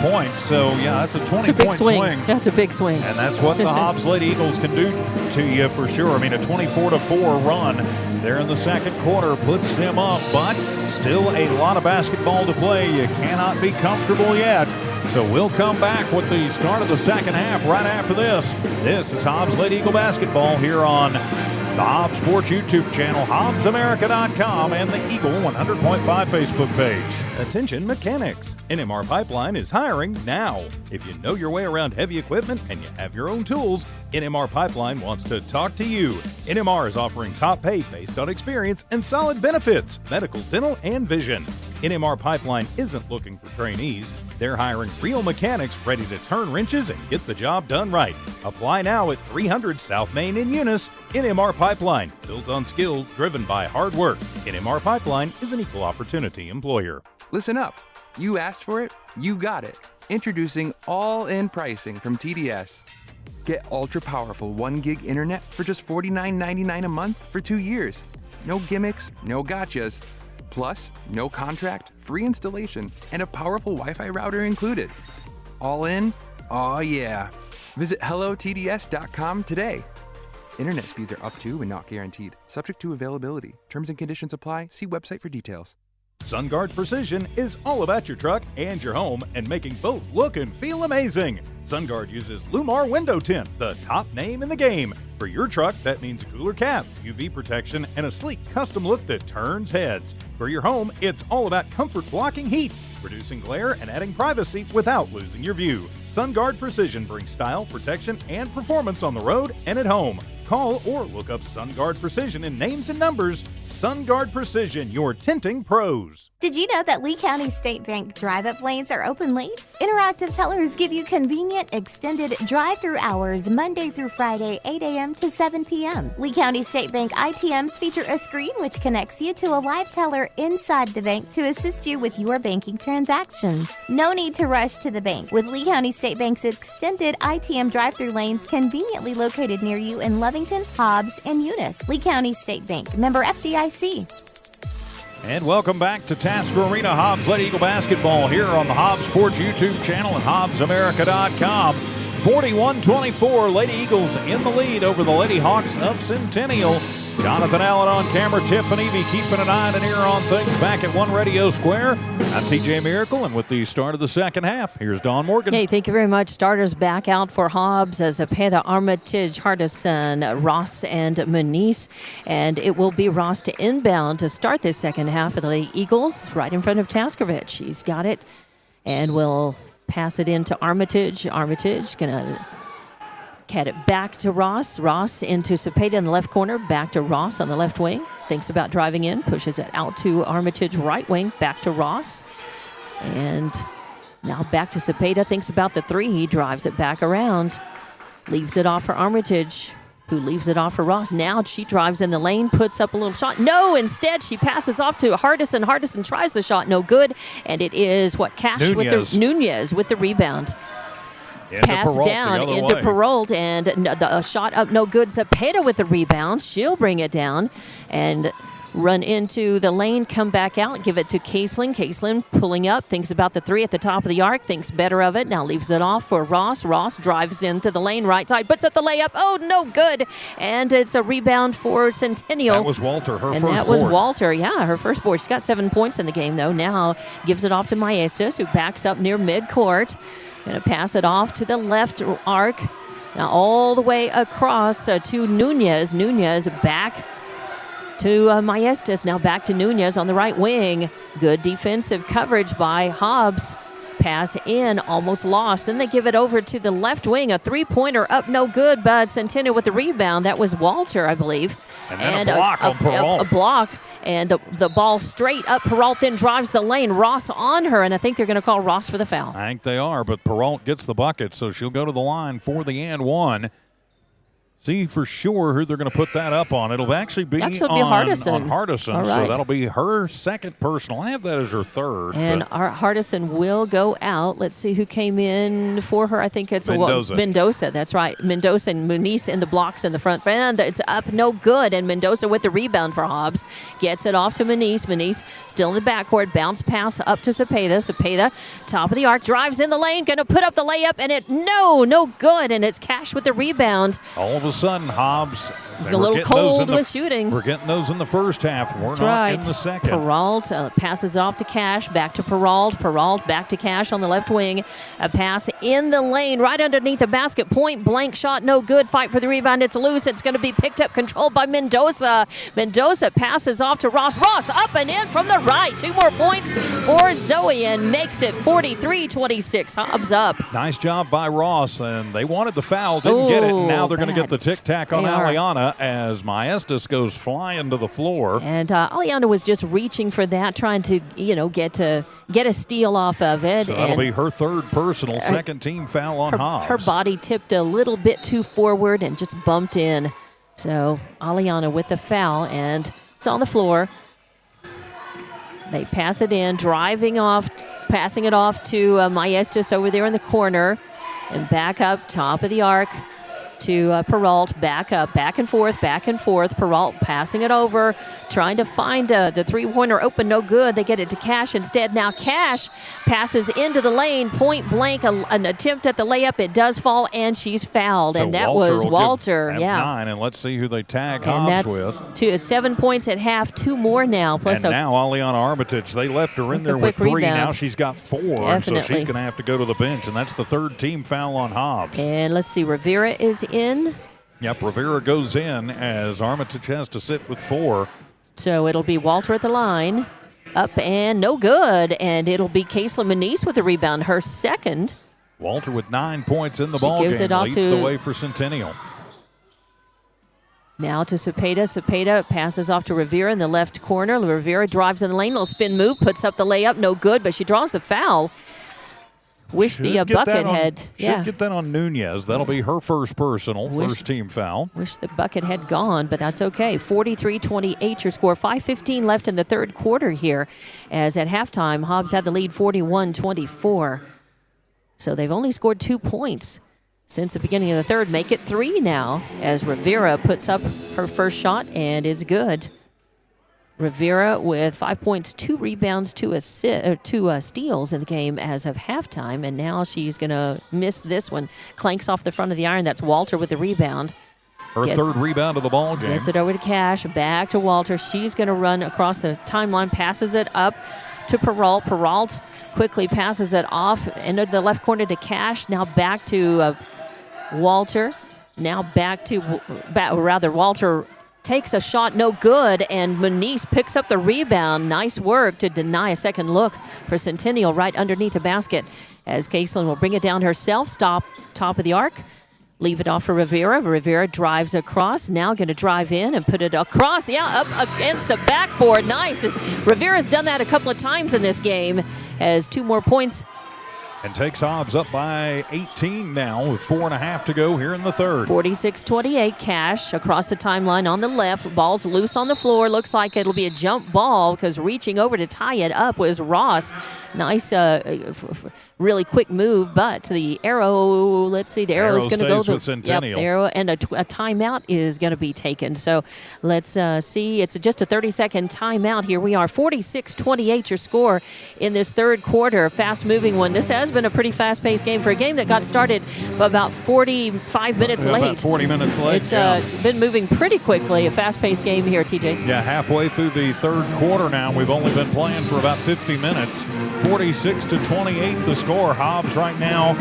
points. So, yeah, that's a 20-point swing. That's a big swing. And that's what the Hobbs Lady Eagles can do to you for sure. I mean, a 24-4 run there in the second quarter puts them up, but still a lot of basketball to play. You cannot be comfortable yet. So we'll come back with the start of the second half right after this. This is Hobbs Lady Eagle basketball here on the Hobbs Sports YouTube channel, HobbsAmerica.com, and the Eagle 100.5 Facebook page. Attention mechanics. NMR Pipeline is hiring now. If you know your way around heavy equipment and you have your own tools, NMR Pipeline wants to talk to you. NMR is offering top pay based on experience and solid benefits, medical, dental, and vision. NMR Pipeline isn't looking for trainees. They're hiring real mechanics ready to turn wrenches and get the job done right. Apply now at 300 South Main in Eunice. NMR Pipeline, built on skills driven by hard work. NMR Pipeline is an equal opportunity employer. Listen up. You asked for it, you got it. Introducing all-in pricing from TDS. Get ultra-powerful 1 gig internet for just $49.99 a month for 2 years. No gimmicks, no gotchas. Plus, no contract, free installation, and a powerful Wi-Fi router included. All in? Oh yeah. Visit hellotds.com today. Internet speeds are up to and not guaranteed. Subject to availability. Terms and conditions apply. See website for details. SunGuard Precision is all about your truck and your home and making both look and feel amazing. SunGuard uses Lumar Window Tint, the top name in the game. For your truck, that means a cooler cap, UV protection, and a sleek custom look that turns heads. For your home, it's all about comfort blocking heat, reducing glare, and adding privacy without losing your view. SunGuard Precision brings style, protection, and performance on the road and at home. Call or look up SunGuard Precision in names and numbers. SunGuard Precision, your tinting pros. Did you know that Lee County State Bank drive-up lanes are open late? Interactive tellers give you convenient extended drive-through hours Monday through Friday, 8 a.m. to 7 p.m. Lee County State Bank ITMs feature a screen which connects you to a live teller inside the bank to assist you with your banking transactions. No need to rush to the bank with Lee County State Bank's extended ITM drive-through lanes conveniently located near you in Lovington, Hobbs, and Eunice. Lee County State Bank, member FDIC. And welcome back to Tasker Arena Hobbs Lady Eagle basketball here on the Hobbs Sports YouTube channel and HobbsAmerica.com. 41-24, Lady Eagles in the lead over the Lady Hawks of Centennial. Jonathan Allen on camera, Tiffany Evie keeping an eye and an ear on things back at One Radio Square. I'm TJ Miracle, and with the start of the second half, here's Dawn Morgan. Hey, thank you very much. Starters back out for Hobbs, Zepeda, Armitage, Hardison, Ross, and Muniz. And it will be Ross to inbound to start this second half for the Lady Eagles, right in front of Taskovich. He's got it, and will pass it into Armitage. Armitage going to cat it back to Ross. Ross into Zepeda in the left corner, back to Ross on the left wing. Thinks about driving in, pushes it out to Armitage right wing, back to Ross. And now back to Zepeda, thinks about the three. He drives it back around, leaves it off for Armitage, who leaves it off for Ross. Now she drives in the lane, puts up a little shot. No, instead she passes off to Hardison. Hardison tries the shot, no good. And it is Cash Nunez with the rebound. Pass down into Perrault, and the shot up no good. Zepeda with the rebound. She'll bring it down and run into the lane, come back out, give it to Caselin. Caselin pulling up, thinks about the three at the top of the arc, thinks better of it. Now leaves it off for Ross. Ross drives into the lane, right side, puts up the layup. Oh, no good. And it's a rebound for Centennial. That was Walter, her first board. And that was Walter, her first board. She's got 7 points in the game, though. Now gives it off to Maestas, who backs up near midcourt. Going to pass it off to the left arc. Now all the way across to Nunez. Nunez back to Maestas. Now back to Nunez on the right wing. Good defensive coverage by Hobbs. Pass in, almost lost. Then they give it over to the left wing. A three-pointer up, no good, but Centennial with the rebound. That was Walter, I believe. And a block on Perrault. A block. And the ball straight up. Perrault then drives the lane. Ross on her, and I think they're going to call Ross for the foul. I think they are, but Perrault gets the bucket, so she'll go to the line for the and one. See for sure who they're going to put that up on. It'll actually be Hardison. On Hardison, right. So that'll be her second personal. I have that as her third. And our Hardison will go out. Let's see who came in for her. I think it's Mendoza. That's right. Mendoza and Muniz in the blocks in the front. And it's up, no good. And Mendoza with the rebound for Hobbs. Gets it off to Muniz. Muniz still in the backcourt. Bounce pass up to Zepeda. Zepeda, top of the arc, drives in the lane. Going to put up the layup. And no good. And it's Cash with the rebound. All of a sudden, Hobbs, a little cold with shooting. We're getting those in the first half. We're That's not right. in the second. Perrault passes off to Cash, back to Perrault. Perrault back to Cash on the left wing. A pass in the lane, right underneath the basket. Point blank shot, no good. Fight for the rebound. It's loose. It's going to be picked up, controlled by Mendoza. Mendoza passes off to Ross. Ross up and in from the right. 2 more points for Zoe and makes it 43-26. Hobbs up. Nice job by Ross, and they wanted the foul, didn't get it. And now they're going to get the tic-tac on Aliana as Maestas goes flying to the floor. And Aliana was just reaching for that, trying to, get a steal off of it. So that'll be her third personal, second team foul on Hobbs. Her body tipped a little bit too forward and just bumped in. So Aliana with the foul, and it's on the floor. They pass it in, passing it off to Maestas over there in the corner, and back up, top of the arc to Perrault, back up, back and forth. Perrault passing it over, trying to find the three-pointer open, no good. They get it to Cash instead. Now Cash passes into the lane, point blank, an attempt at the layup. It does fall, and she's fouled. So and that was Walter. Yeah. 9, and let's see who they tag and Hobbs with. 7 points at half, 2 more now. Plus and now Aliana Armitage, they left her in there with 3. Rebound. Now she's got 4, Definitely. So she's going to have to go to the bench, and that's the third team foul on Hobbs. And let's see, Rivera is in. Yep, Rivera goes in as Armitage has to sit with 4. So it'll be Walter at the line. Up and no good. And it'll be Caselin Muniz with the rebound, her second. Walter with 9 points in the ball game. Leads the way for Centennial. Now to Zepeda. Zepeda passes off to Rivera in the left corner. Rivera drives in the lane, little spin move, puts up the layup, no good, but she draws the foul. Wish the bucket had. Should get that on Nunez. That'll be her first personal, first team foul. Wish the bucket had gone, but that's okay. 43-28 your score. 5:15 left in the third quarter here. As at halftime, Hobbs had the lead 41-24. So they've only scored 2 points since the beginning of the third. Make it 3 now as Rivera puts up her first shot and is good. Rivera with 5 points, 2 rebounds, 2 steals in the game as of halftime, and now she's going to miss this one. Clanks off the front of the iron. That's Walter with the rebound. Her third rebound of the ball game. Gets it over to Cash, back to Walter. She's going to run across the timeline, passes it up to Peralt. Peralt quickly passes it off into the left corner to Cash. Now back to Walter. Now back to, Walter takes a shot, no good, and Muniz picks up the rebound. Nice work to deny a second look for Centennial right underneath the basket as Caitlin will bring it down herself, stop top of the arc. Leave it off for Rivera. Rivera drives across. Now going to drive in and put it across. Yeah, up against the backboard. Nice. Rivera's done that a couple of times in this game. Has 2 more points. And takes Hobbs up by 18 now with 4.5 to go here in the third. 46-28, Cash across the timeline on the left. Ball's loose on the floor. Looks like it'll be a jump ball because reaching over to tie it up was Ross. Nice, really quick move, but the arrow, let's see, the arrow is going to go with Centennial. Yep, arrow, and a timeout is going to be taken. So let's see. It's just a 30-second timeout. Here we are, 46-28 your score in this third quarter. Fast-moving one. This has been a pretty fast-paced game for a game that got started about 45 minutes late. About 40 minutes late. It's been moving pretty quickly. A fast-paced game here, TJ. Yeah, halfway through the third quarter now. We've only been playing for about 50 minutes. 46-28 the score. Hobbs right now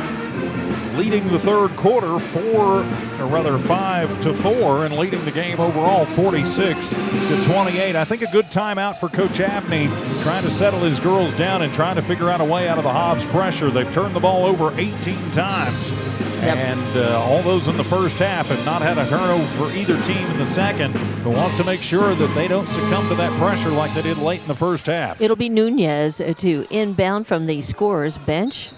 leading the third quarter 5-4 and leading the game overall 46-28. I think a good timeout for Coach Abney trying to settle his girls down and trying to figure out a way out of the Hobbs pressure. They've turned the ball over 18 times. Yep. And all those in the first half have not had a turnover for either team in the second, but wants to make sure that they don't succumb to that pressure like they did late in the first half. It'll be Nunez to inbound from the scorer's bench.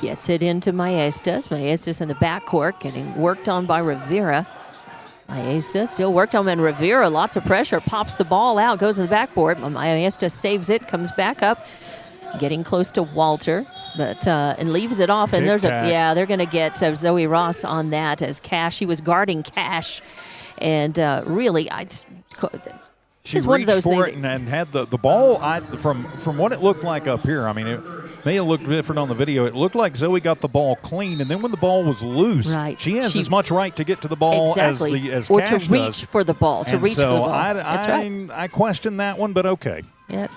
Gets it into Maestas. Maestas in the backcourt getting worked on by Rivera. Maestas still worked on, and Rivera, lots of pressure, pops the ball out, goes to the backboard. Maestas saves it, comes back up, getting close to Walter, but and leaves it off. And they're going to get Zoe Ross on that as Cash. She was guarding Cash, and really, She one of reached those for things it and had the ball. From what it looked like up here, I mean, it may have looked different on the video. It looked like Zoe got the ball clean, and then when the ball was loose, she has as much right to get to the ball as or Cash to reach does. for the ball. That's right. I question that one, but okay. Yep.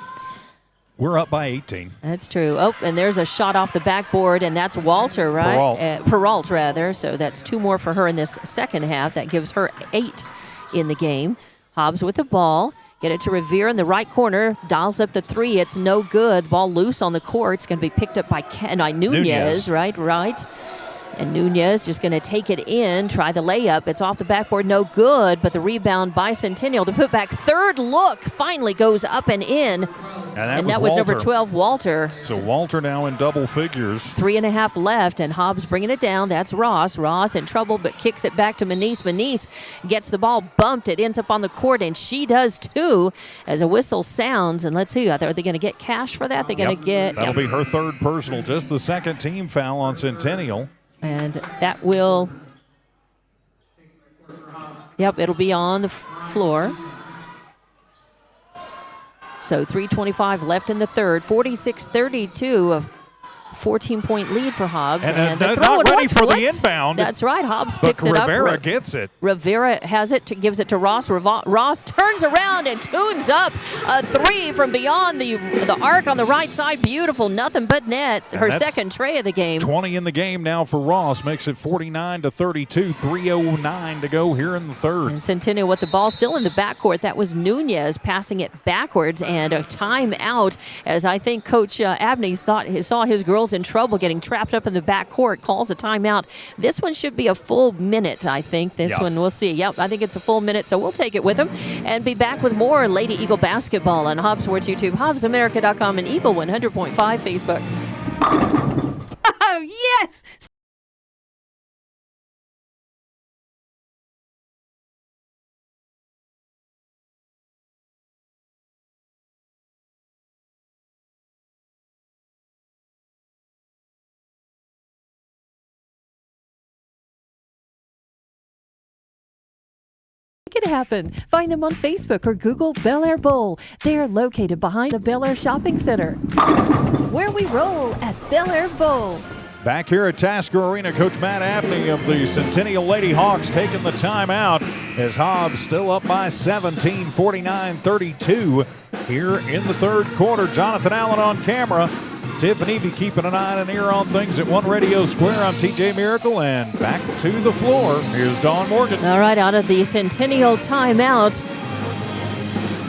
We're up by 18. That's true. Oh, and there's a shot off the backboard, and that's Walter, right? Peralt, rather. So that's 2 more for her in this second half. That gives her 8 in the game. Hobbs with the ball. Get it to Revere in the right corner. Dials up the 3. It's no good. Ball loose on the court. It's going to be picked up by Nunez. Right. And Nunez just going to take it in, try the layup. It's off the backboard, no good, but the rebound by Centennial. The putback third look finally goes up and in. And that was number 12, Walter. So Walter now in double figures. 3.5 left, and Hobbs bringing it down. That's Ross. Ross in trouble, but kicks it back to Muniz. Muniz gets the ball bumped. It ends up on the court, and she does too as a whistle sounds. And let's see, are they going to get Cash for that? They're going to get... That'll be her third personal, just the second team foul on Centennial. And that will... Yep, it'll be on the floor. So 3:25 left in the third. 46-32, a 14-point lead for Hobbs. And they're not ready for the inbound. That's right. Hobbs picks it up. Rivera gets it. Rivera has it, gives it to Ross. Ross turns around and tunes up a 3 from beyond the arc on the right side. Beautiful. Nothing but net. Her second tray of the game. 20 in the game now for Ross. Makes it 49-32. 3:09 to go here in the third. And Centennial with the ball still in the backcourt. That was Nunez passing it backwards, and a timeout as I think Coach Abney saw his girls in trouble getting trapped up in the backcourt. Calls a timeout. This one should be a full minute, I think. This one, we'll see. Yep, I think it's a full minute, so we'll take it with them and be back with more Lady Eagle basketball on Hobbs Sports YouTube, HobbsAmerica.com, and Eagle 100.5 Facebook. Oh, yes! Make it happen. Find them on Facebook or Google Bel Air Bowl. They are located behind the Bel Air Shopping Center. Where we roll at Bel Air Bowl. Back here at Tasker Arena, Coach Matt Abney of the Centennial Lady Hawks taking the timeout as Hobbs still up by 17, 49-32. here in the third quarter. Jonathan Allen on camera. Tiffany be keeping an eye and an ear on things at One Radio Square. I'm TJ Miracle, and back to the floor. Here's Dawn Morgan. All right, out of the Centennial timeout,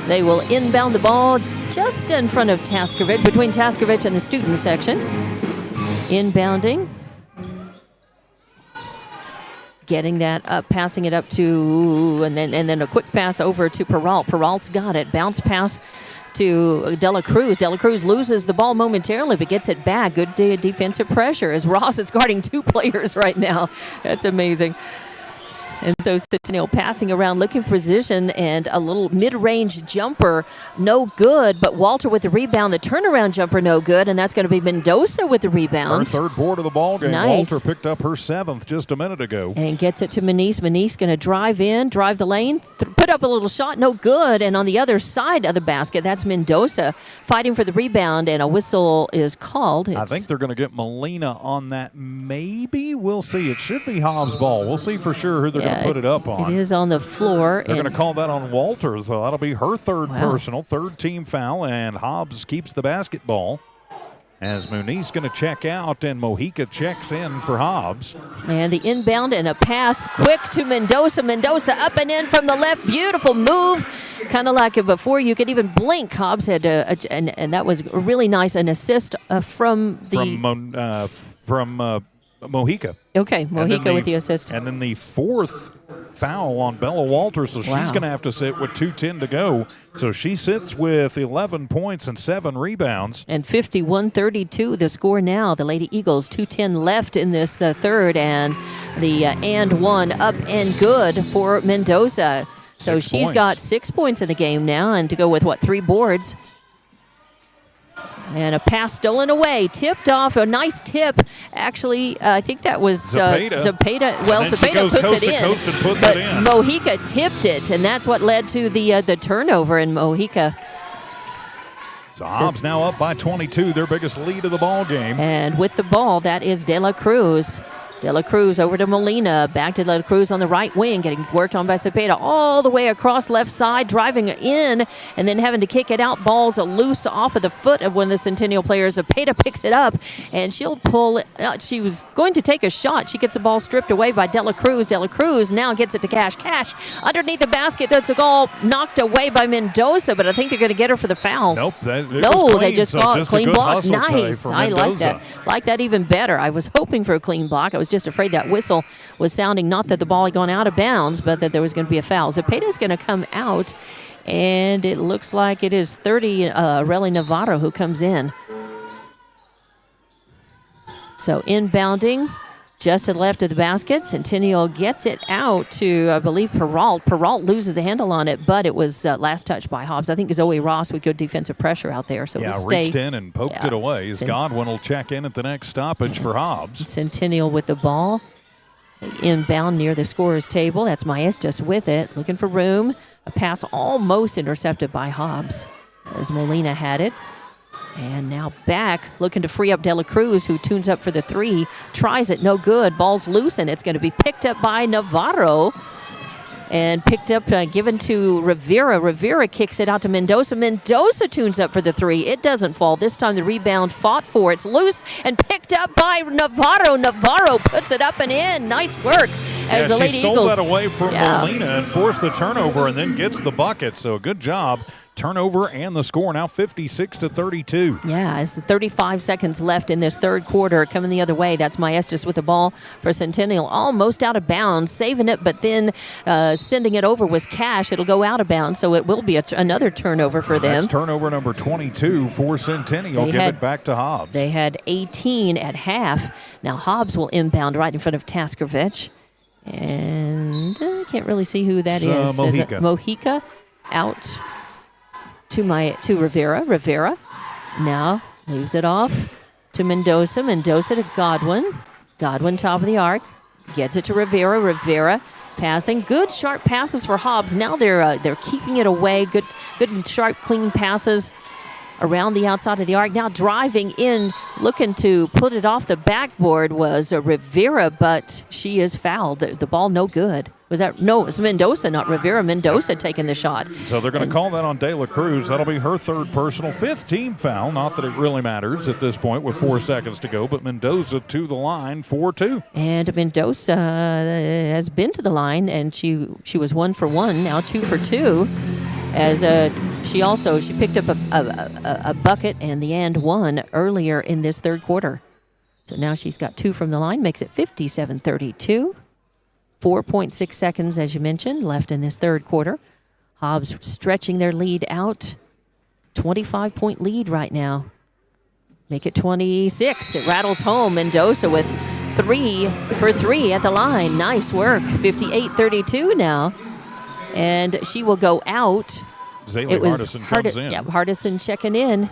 they will inbound the ball just in front of Taskovich, between Taskovich and the student section. Inbounding. Getting that up, passing it up to, and then a quick pass over to Peralt. Peralt's got it. Bounce pass to Dela Cruz. Dela Cruz loses the ball momentarily, but gets it back. Good defensive pressure as Ross is guarding two players right now. That's amazing. And so Centennial passing around, looking for position, and a little mid-range jumper, no good. But Walter with the rebound, the turnaround jumper, no good. And that's going to be Mendoza with the rebound. Her third board of the ball game. Nice. Walter picked up her seventh just a minute ago. And gets it to Manice. Manice going to drive in, drive the lane, put up a little shot, no good. And on the other side of the basket, that's Mendoza fighting for the rebound, and a whistle is called. I think they're going to get Molina on that. Maybe. We'll see. It should be Hobbs' ball. We'll see for sure who they're going to put it up on. It is on the floor. They're going to call that on Walter, so that'll be her third Wow. personal, third team foul, and Hobbs keeps the basketball. As Muniz going to check out, and Mojica checks in for Hobbs. And the inbound and a pass quick to Mendoza. Mendoza up and in from the left. Beautiful move. Kind of like before you could even blink. Hobbs had and that was really nice. An assist from Mojica. Okay, Mojica with the assist. And then the fourth foul on Bella Walters, so she's going to have to sit with 2:10 to go. So she sits with 11 points and 7 rebounds. And 51-32 the score now. The Lady Eagles, 2:10 left in this third, and the and one up and good for Mendoza. So she's got 6 points in the game now, and to go with, 3 boards. And a pass stolen away, tipped off, a nice tip. Actually, I think that was Zepeda. Well, Zepeda puts it in, but Mojica tipped it, and that's what led to the turnover in Mojica. So Hobbs now up by 22, their biggest lead of the ball game. And with the ball, that is De La Cruz. De La Cruz over to Molina, back to De La Cruz on the right wing, getting worked on by Cepeda all the way across left side, driving in, and then having to kick it out. Ball's loose off of the foot of one of the Centennial players. Cepeda picks it up, and she'll pull it. She was going to take a shot. She gets the ball stripped away by De La Cruz. De La Cruz now gets it to Cash. Cash underneath the basket. That's a goal knocked away by Mendoza, but I think they're going to get her for the foul. Nope. They just called clean block. Nice. I like that. Mendoza. Like that even better. I was hoping for a clean block. I was just afraid that whistle was sounding, not that the ball had gone out of bounds, but that there was going to be a foul. Zepeda's going to come out, and it looks like it is 30, Relly Navarro who comes in. So inbounding just to the left of the basket. Centennial gets it out to, I believe, Peralt. Peralt loses a handle on it, but it was last touch by Hobbs. I think Zoe Ross with good defensive pressure out there. So we'll reached in and poked it away. As Godwin will check in at the next stoppage for Hobbs. Centennial with the ball. Inbound near the scorer's table. That's Maestas with it, looking for room. A pass almost intercepted by Hobbs as Molina had it. And now back, looking to free up De La Cruz, who tunes up for the three. Tries it, no good. Ball's loose, and it's going to be picked up by Navarro. And picked up, given to Rivera. Rivera kicks it out to Mendoza. Mendoza tunes up for the three. It doesn't fall. This time the rebound fought for. It's loose and picked up by Navarro. Navarro puts it up and in. Nice work. As the Lady stole Eagles. That away from Molina and forced the turnover and then gets the bucket. So good job. Turnover and the score now 56-32. Yeah, it's 35 seconds left in this third quarter. Coming the other way, that's Maestas with the ball for Centennial. Almost out of bounds, saving it, but then sending it over was Cash. It'll go out of bounds, so it will be another turnover for them. That's turnover number 22 for Centennial. Give it back to Hobbs. They had 18 at half. Now Hobbs will inbound right in front of Taskovich. And I can't really see who that is. Mojica. Is it Mojica out to Rivera. Rivera now leaves it off to Mendoza. Mendoza to Godwin. Godwin top of the arc. Gets it to Rivera. Rivera passing. Good sharp passes for Hobbs. Now they're keeping it away. Good and sharp, clean passes around the outside of the arc. Now driving in, looking to put it off the backboard was Rivera, but she is fouled. The ball no good. Was that? No, it was Mendoza, not Rivera. Mendoza taking the shot. So they're going to call that on De La Cruz. That'll be her third personal, fifth team foul. Not that it really matters at this point with 4 seconds to go, but Mendoza to the line, 4-2. And Mendoza has been to the line, and she was 1 for 1, now 2 for 2. As she picked up a bucket and the and one earlier in this third quarter. So now she's got 2 from the line, makes it 57-32. 4.6 seconds, as you mentioned, left in this third quarter. Hobbs stretching their lead out. 25-point lead right now. Make it 26. It rattles home. Mendoza with 3 for 3 at the line. Nice work. 58-32 now. And she will go out. Zaylee Hardison comes in. Yeah, Hardison checking in.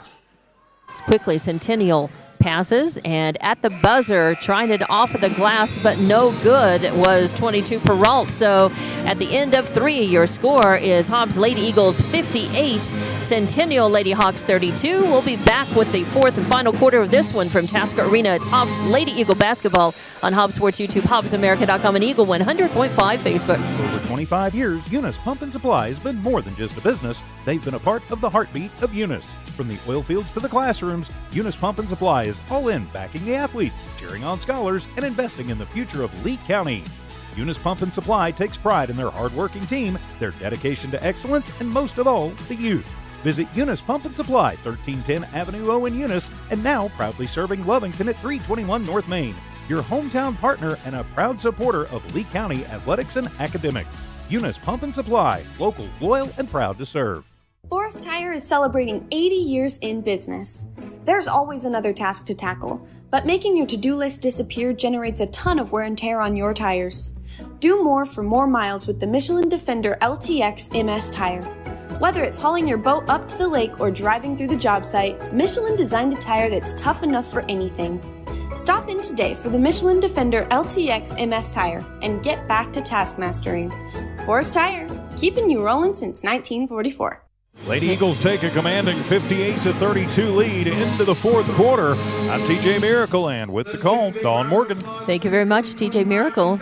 As quickly, Centennial passes, and at the buzzer, trying it off of the glass, but no good, was 22 Peralt. So at the end of 3, your score is Hobbs Lady Eagles 58, Centennial Lady Hawks 32. We'll be back with the fourth and final quarter of this one from Tasker Arena. It's Hobbs Lady Eagle basketball on Hobbs Sports YouTube, HobbsAmerica.com, and Eagle 100.5 Facebook. Over 25 years, Eunice Pump and Supply has been more than just a business. They've been a part of the heartbeat of Eunice. From the oil fields to the classrooms, Eunice Pump and Supply is all in backing the athletes, cheering on scholars, and investing in the future of Lee County. Eunice Pump and Supply takes pride in their hardworking team, their dedication to excellence, and most of all, the youth. Visit Eunice Pump and Supply, 1310 Avenue O in Eunice, and now proudly serving Lovington at 321 North Main. Your hometown partner and a proud supporter of Lee County athletics and academics. Eunice Pump and Supply, local, loyal, and proud to serve. Forest Tire is celebrating 80 years in business. There's always another task to tackle, but making your to-do list disappear generates a ton of wear and tear on your tires. Do more for more miles with the Michelin Defender LTX MS tire. Whether it's hauling your boat up to the lake or driving through the job site, Michelin designed a tire that's tough enough for anything. Stop in today for the Michelin Defender LTX MS tire and get back to task mastering. Forest Tire, keeping you rolling since 1944. Lady Eagles take a commanding 58-32 lead into the fourth quarter. I'm TJ Miracle, and with the call, Dawn Morgan. Thank you very much, TJ Miracle.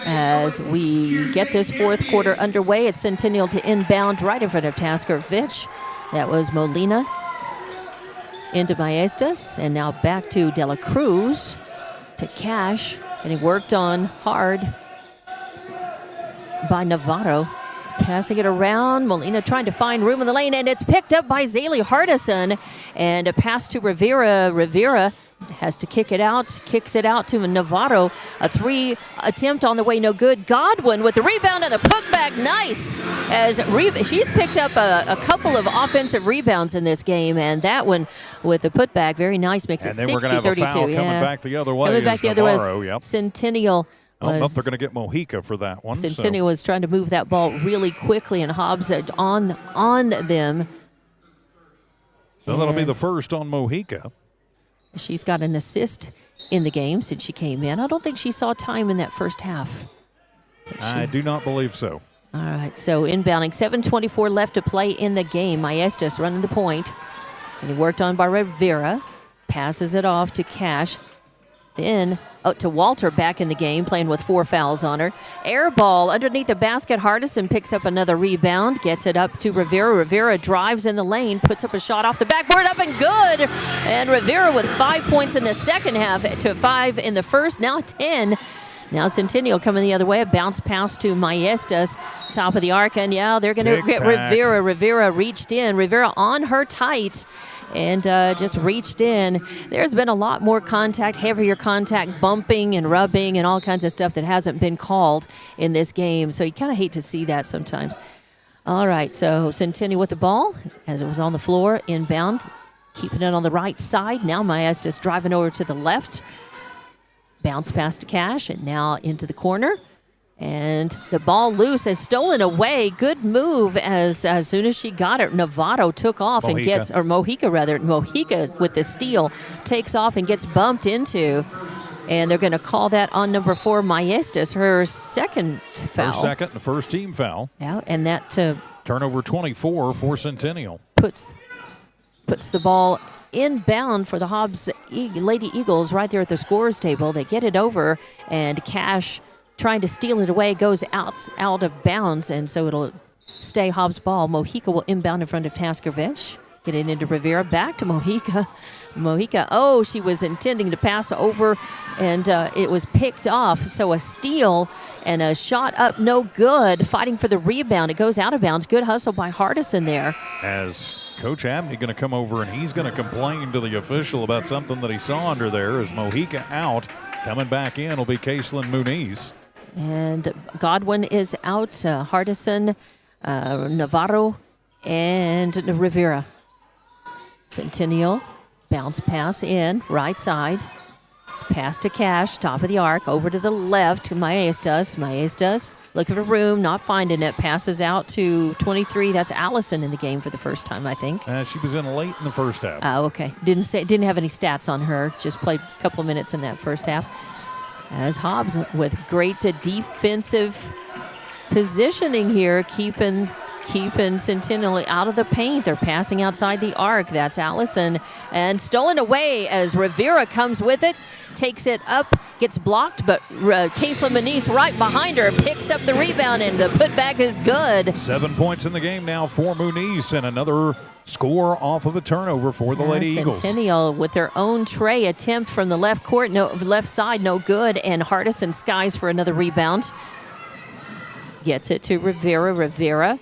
As we get this fourth quarter underway, it's Centennial to inbound right in front of Tasker Fitch. That was Molina into Maestas, and now back to De La Cruz to Cash, and he worked on hard by Navarro. Passing it around, Molina trying to find room in the lane, and it's picked up by Zaylee Hardison. And a pass to Rivera. Rivera has to kick it out, kicks it out to Navarro. A 3 attempt on the way, no good. Godwin with the rebound and the putback, nice. As she's picked up a couple of offensive rebounds in this game, and that one with the putback, very nice, makes it 60-32. And then we're going to have a foul coming back the other way. Coming back the other way. Yep. Centennial. I don't know if they're going to get Mojica for that one. Centennial was trying to move that ball really quickly, and Hobbs on them. So that'll be the first on Mojica. She's got an assist in the game since she came in. I don't think she saw time in that first half. I do not believe so. All right, so inbounding, 7:24 left to play in the game. Maestas running the point, and he worked on by Rivera. Passes it off to Cash. Then out to Walter back in the game, playing with 4 fouls on her. Air ball underneath the basket. Hardison picks up another rebound, gets it up to Rivera. Rivera drives in the lane, puts up a shot off the backboard, up and good. And Rivera with 5 points in the second half to 5 in the first, now 10. Now Centennial coming the other way. A bounce pass to Maestas, top of the arc. And yeah, they're going to get Rivera. Rivera reached in. Rivera on her tight. And just reached in. There's been a lot more contact, heavier contact, bumping and rubbing and all kinds of stuff that hasn't been called in this game. So you kind of hate to see that sometimes. All right, so Centennial with the ball as it was on the floor, inbound, keeping it on the right side. Now Maestas driving over to the left. Bounce pass to Cash, and now into the corner. And the ball loose is stolen away. Good move as soon as she got it. Navarro took off and gets, or Mojica with the steal, takes off and gets bumped into. And they're going to call that on number 4, Maestas, her second foul. Her second, the first team foul. Yeah, and that turnover 24 for Centennial. Puts the ball inbound for the Hobbs Lady Eagles right there at the scorers table. They get it over, and Cash trying to steal it away, goes out of bounds, and so it'll stay Hobbs' ball. Mojica will inbound in front of Taskovich. Get it into Rivera, back to Mojica. Mojica, she was intending to pass over, and it was picked off. So a steal and a shot up, no good. Fighting for the rebound. It goes out of bounds. Good hustle by Hardison there. As Coach Abney going to come over and he's going to complain to the official about something that he saw under there. As Mojica out, coming back in will be Caitlin Muniz. And Godwin is out. Hardison, Navarro, and Rivera. Centennial, bounce pass in, right side. Pass to Cash, top of the arc, over to the left to Maestas. Maestas, looking for room, not finding it. Passes out to 23. That's Allison in the game for the first time, I think. She was in late in the first half. Oh, okay. Didn't have any stats on her. Just played a couple of minutes in that first half. As Hobbs with great defensive positioning here, keeping Centennial out of the paint. They're passing outside the arc. That's Allison. And stolen away as Rivera comes with it. Takes it up, gets blocked, but Caitlin Muniz right behind her picks up the rebound, and the putback is good. 7 points in the game now for Muniz, and another score off of a turnover for the Lady Eagles. Centennial with their own tray attempt from the left court, left side, no good, and Hardison skies for another rebound. Gets it to Rivera. Rivera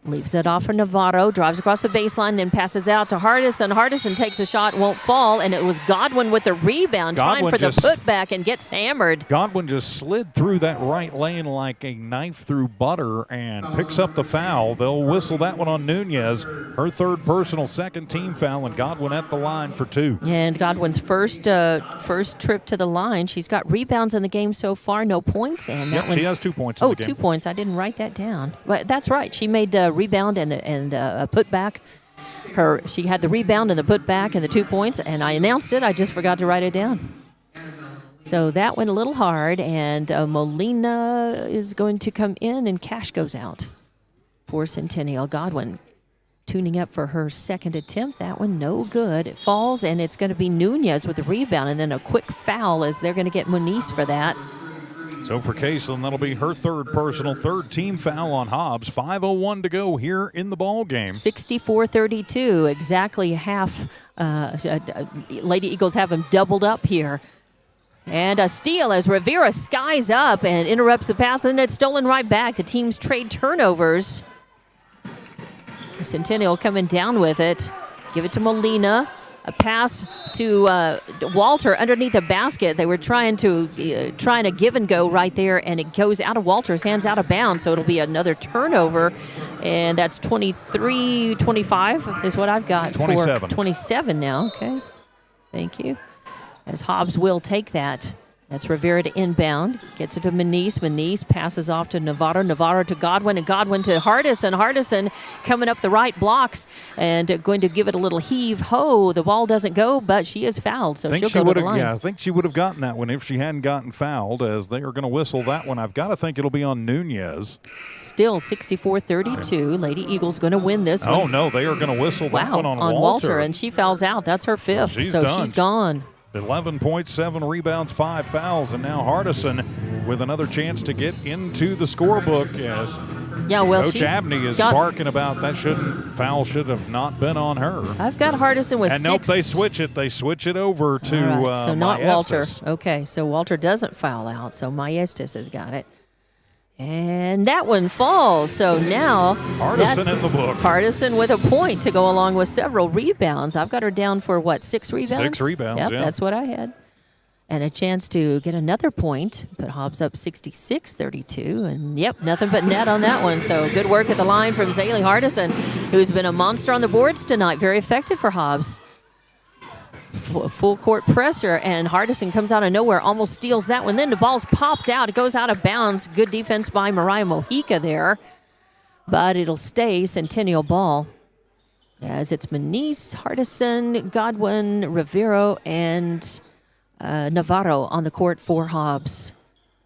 leaves it off for Navarro, drives across the baseline, then passes out to Hardison. Hardison takes a shot, won't fall, and it was Godwin with the rebound, trying for the putback and gets hammered. Godwin just slid through that right lane like a knife through butter and picks up the foul. They'll whistle that one on Nunez. Her third personal, second team foul, and Godwin at the line for 2. And Godwin's first trip to the line. She's got rebounds in the game so far, no points. And that one, she has 2 points in the game. 2 points. I didn't write that down. But that's right. She made the rebound and a putback. She had the rebound and the putback and the 2 points, and I announced it. I just forgot to write it down. So that went a little hard, and Molina is going to come in, and Cash goes out for Centennial. Godwin tuning up for her second attempt. That one no good. It falls, and it's going to be Nunez with the rebound, and then a quick foul as they're going to get Muniz for that. So for Caitlin, that'll be her third personal, third team foul on Hobbs. 5:01 to go here in the ball game. 64-32, exactly half. Lady Eagles have them doubled up here. And a steal as Rivera skies up and interrupts the pass, and then it's stolen right back. The teams trade turnovers. Centennial coming down with it. Give it to Molina. A pass to Walter underneath the basket. They were trying to give and go right there, and it goes out of Walter's hands, out of bounds, so it'll be another turnover. And that's 23-25 is what I've got. 27. For 27 now. Okay. Thank you. As Hobbs will take that. That's Rivera to inbound. Gets it to Muniz. Muniz passes off to Navarro. Navarro to Godwin. And Godwin to Hardison. Hardison coming up the right blocks and going to give it a little heave-ho. The ball doesn't go, but she is fouled, so she'll go to the line. Yeah, I think she would have gotten that one if she hadn't gotten fouled, as they are going to whistle that one. I've got to think it'll be on Nunez. Still 64-32. Lady Eagles going to win this one. Oh, no, they are going to whistle that one on Walter. And she fouls out. That's her fifth, she's gone. 11 points, 7 rebounds, 5 fouls, and now Hardison with another chance to get into the scorebook as Coach Abney is barking about that foul should have not been on her. I've got Hardison with 6. And nope, they switch it. They switch it over to right, so not Maestas. Walter. Okay, so Walter doesn't foul out, so Maestas has got it. And that one falls. So now Hardison in the book. Hardison with a point to go along with several rebounds. I've got her down for 6 rebounds? 6 rebounds, Yep, yeah. That's what I had. And a chance to get another point. Put Hobbs up 66-32. And yep, nothing but net on that one. So good work at the line from Zaylee Hardison, who's been a monster on the boards tonight. Very effective for Hobbs. Full court pressure, and Hardison comes out of nowhere, almost steals that one. Then the ball's popped out. It goes out of bounds. Good defense by Mariah Mojica there. But it'll stay Centennial ball. As it's Muniz, Hardison, Godwin, Rivero, and Navarro on the court for Hobbs.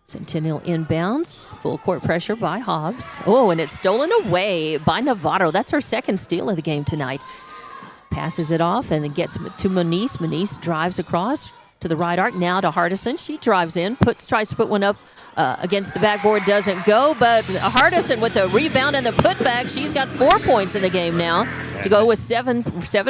Centennial inbounds. Full court pressure by Hobbs. Oh, and it's stolen away by Navarro. That's her second steal of the game tonight. Passes it off and then gets to Muniz. Muniz drives across to the right arc. Now to Hardison. She drives in, tries to put one up against the backboard doesn't go, but Hardison with the rebound and the putback, she's got 4 points in the game now to go with seven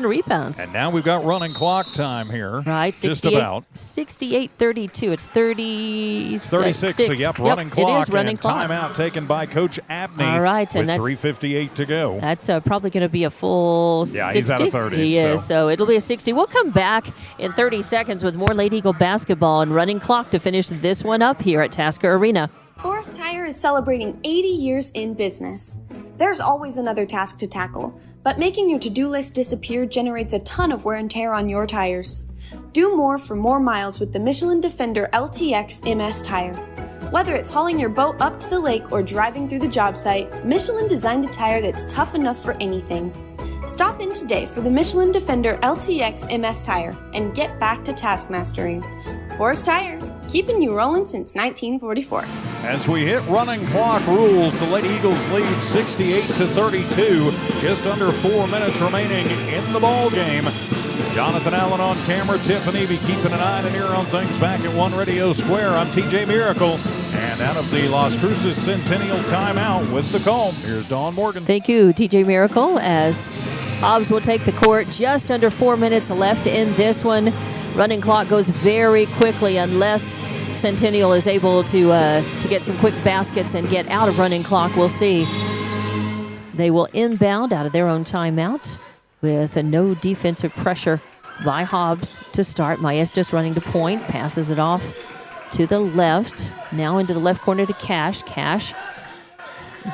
rebounds. And now we've got running clock time here. Right, just about. 68-32. It's 36. 36, so running clock. It is running and clock. Timeout taken by Coach Abney. All right, and with that's 3:58 to go. That's probably going to be a full 60. Yeah, he's out of 30s. He is, so it'll be a 60. We'll come back in 30 seconds with more Lady Eagle basketball and running clock to finish this one up here at Tasker Arena. Forest Tire is celebrating 80 years in business. There's always another task to tackle, but making your to-do list disappear generates a ton of wear and tear on your tires. Do more for more miles with the Michelin Defender LTX MS tire. Whether it's hauling your boat up to the lake or driving through the job site, Michelin designed a tire that's tough enough for anything. Stop in today for the Michelin Defender LTX MS tire and get back to task mastering. Forest Tire, keeping you rolling since 1944. As we hit running clock rules, the Lady Eagles lead 68-32. Just under 4 minutes remaining in the ball game. Jonathan Allen on camera, Tiffany be keeping an eye and an ear on things back at One Radio Square. I'm TJ Miracle, and out of the Las Cruces Centennial timeout with the call, here's Dawn Morgan. Thank you, TJ Miracle, as Hobbs will take the court. Just under 4 minutes left in this one. Running clock goes very quickly unless Centennial is able to get some quick baskets and get out of running clock. We'll see. They will inbound out of their own timeout with no defensive pressure by Hobbs to start. Maestas running the point, passes it off to the left. Now into the left corner to Cash. Cash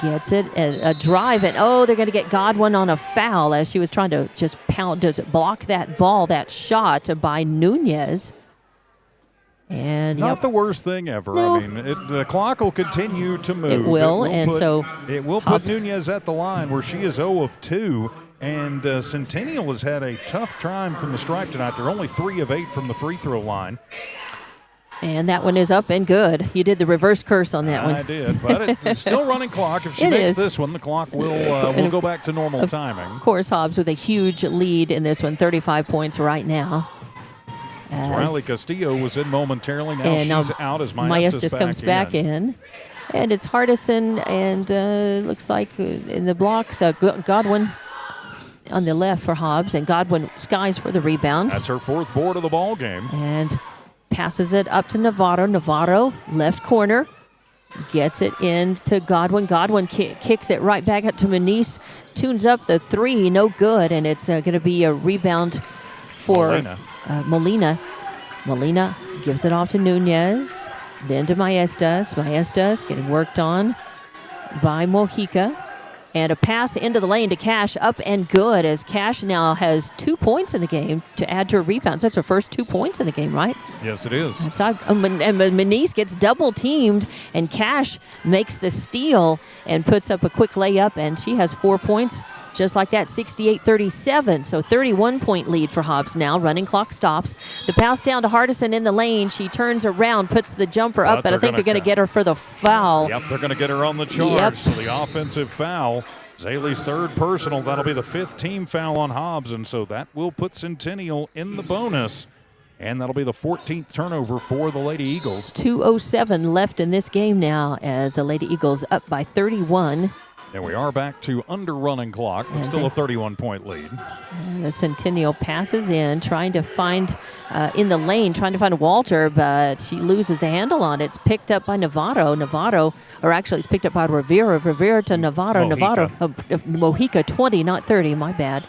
gets it, a drive, and they're going to get Godwin on a foul as she was trying to just block that ball, that shot by Nunez. And not the worst thing ever. No. I mean, the clock will continue to move. It will, it will put Nunez at the line where she is 0 of 2. And Centennial has had a tough time from the stripe tonight. They're only 3 of 8 from the free throw line. And that one is up and good. You did the reverse curse on that one. I did, but it's still running clock. If she makes this one, the clock will go back to normal timing. Of course, Hobbs with a huge lead in this one, 35 points right now. Riley Castillo was in momentarily. Now she's out as Maestas comes back in. And it's Hardison and looks like in the blocks, Godwin on the left for Hobbs, and Godwin skies for the rebound. That's her 4th board of the ball game. And passes it up to Navarro. Navarro, left corner, gets it into Godwin. Godwin kicks it right back up to Muniz. Tunes up the 3, no good, and it's going to be a rebound for Molina. Molina gives it off to Nunez, then to Maestas. Maestas getting worked on by Mojica. And a pass into the lane to Cash, up and good, as Cash now has 2 points in the game to add to her rebounds. That's her first 2 points in the game, right? Yes, it is. And Muniz gets double-teamed, and Cash makes the steal and puts up a quick layup, and she has 4 points just like that, 68-37. So 31-point lead for Hobbs now. Running clock stops. The pass down to Hardison in the lane. She turns around, puts the jumper up, but I think they're going to get her for the foul. Yep, they're going to get her on the charge. Yep. So the offensive foul. Zaley's 3rd personal. That'll be the 5th team foul on Hobbs, and so that will put Centennial in the bonus. And that'll be the 14th turnover for the Lady Eagles. 2:07 left in this game now as the Lady Eagles up by 31. And we are back to under running clock, but still a 31-point lead. The Centennial passes in, trying to find in the lane, trying to find Walter, but she loses the handle on it. It's picked up by Navarro. Or actually it's picked up by Rivera. Rivera to Navarro. Mojica 20, not 30, my bad.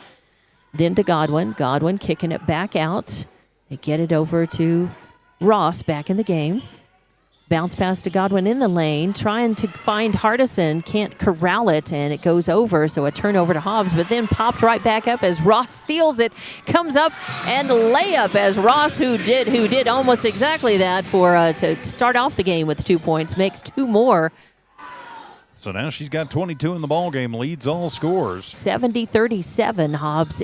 Then to Godwin. Godwin kicking it back out. They get it over to Ross back in the game. Bounce pass to Godwin in the lane, trying to find Hardison, can't corral it, and it goes over, so a turnover to Hobbs, but then popped right back up as Ross steals it, comes up and layup as Ross, who did almost exactly that to start off the game with 2 points, makes 2 more. So now she's got 22 in the ball game, leads all scores. 70-37, Hobbs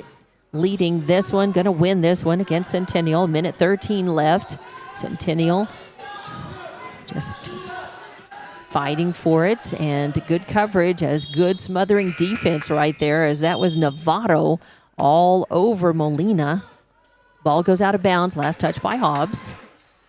leading this one, going to win this one against Centennial. Minute 13 left. Centennial just fighting for it, and good coverage as good smothering defense right there, as that was Navarro all over Molina. Ball goes out of bounds. Last touch by Hobbs.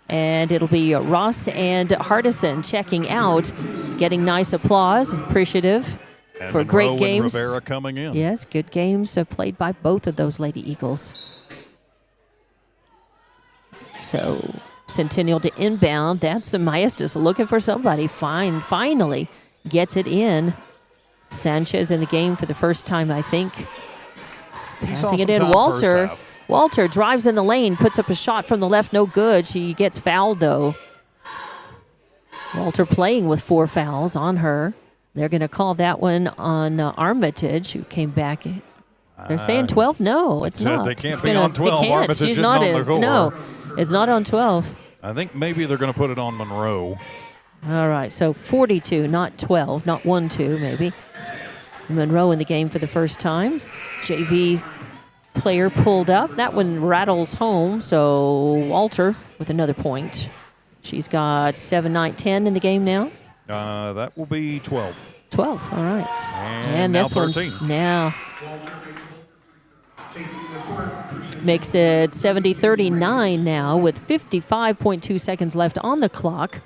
And it'll be Ross and Hardison checking out, getting nice applause, appreciative And for Monroe great and games. Rivera coming in. Yes, good games played by both of those Lady Eagles. So Centennial to inbound. That's the Maestas looking for somebody. Finally gets it in. Sanchez in the game for the first time, I think. Passing it in. Walter drives in the lane, puts up a shot from the left, no good. She gets fouled, though. Walter playing with 4 fouls on her. They're going to call that one on Armitage, who came back. They're saying 12? No, it's not. They can't be on 12. They can't. Armitage She's isn't not on in. the court. No, it's not on 12. I think maybe they're going to put it on Monroe. All right, so 42, not 12, not 1-2 maybe. Monroe in the game for the first time. JV player pulled up. That one rattles home, so Walter with another point. She's got 7, 9, 10 in the game now. That will be 12. 12, all right. And this now one's 13. now makes it 70-39 now with 55.2 seconds left on the clock.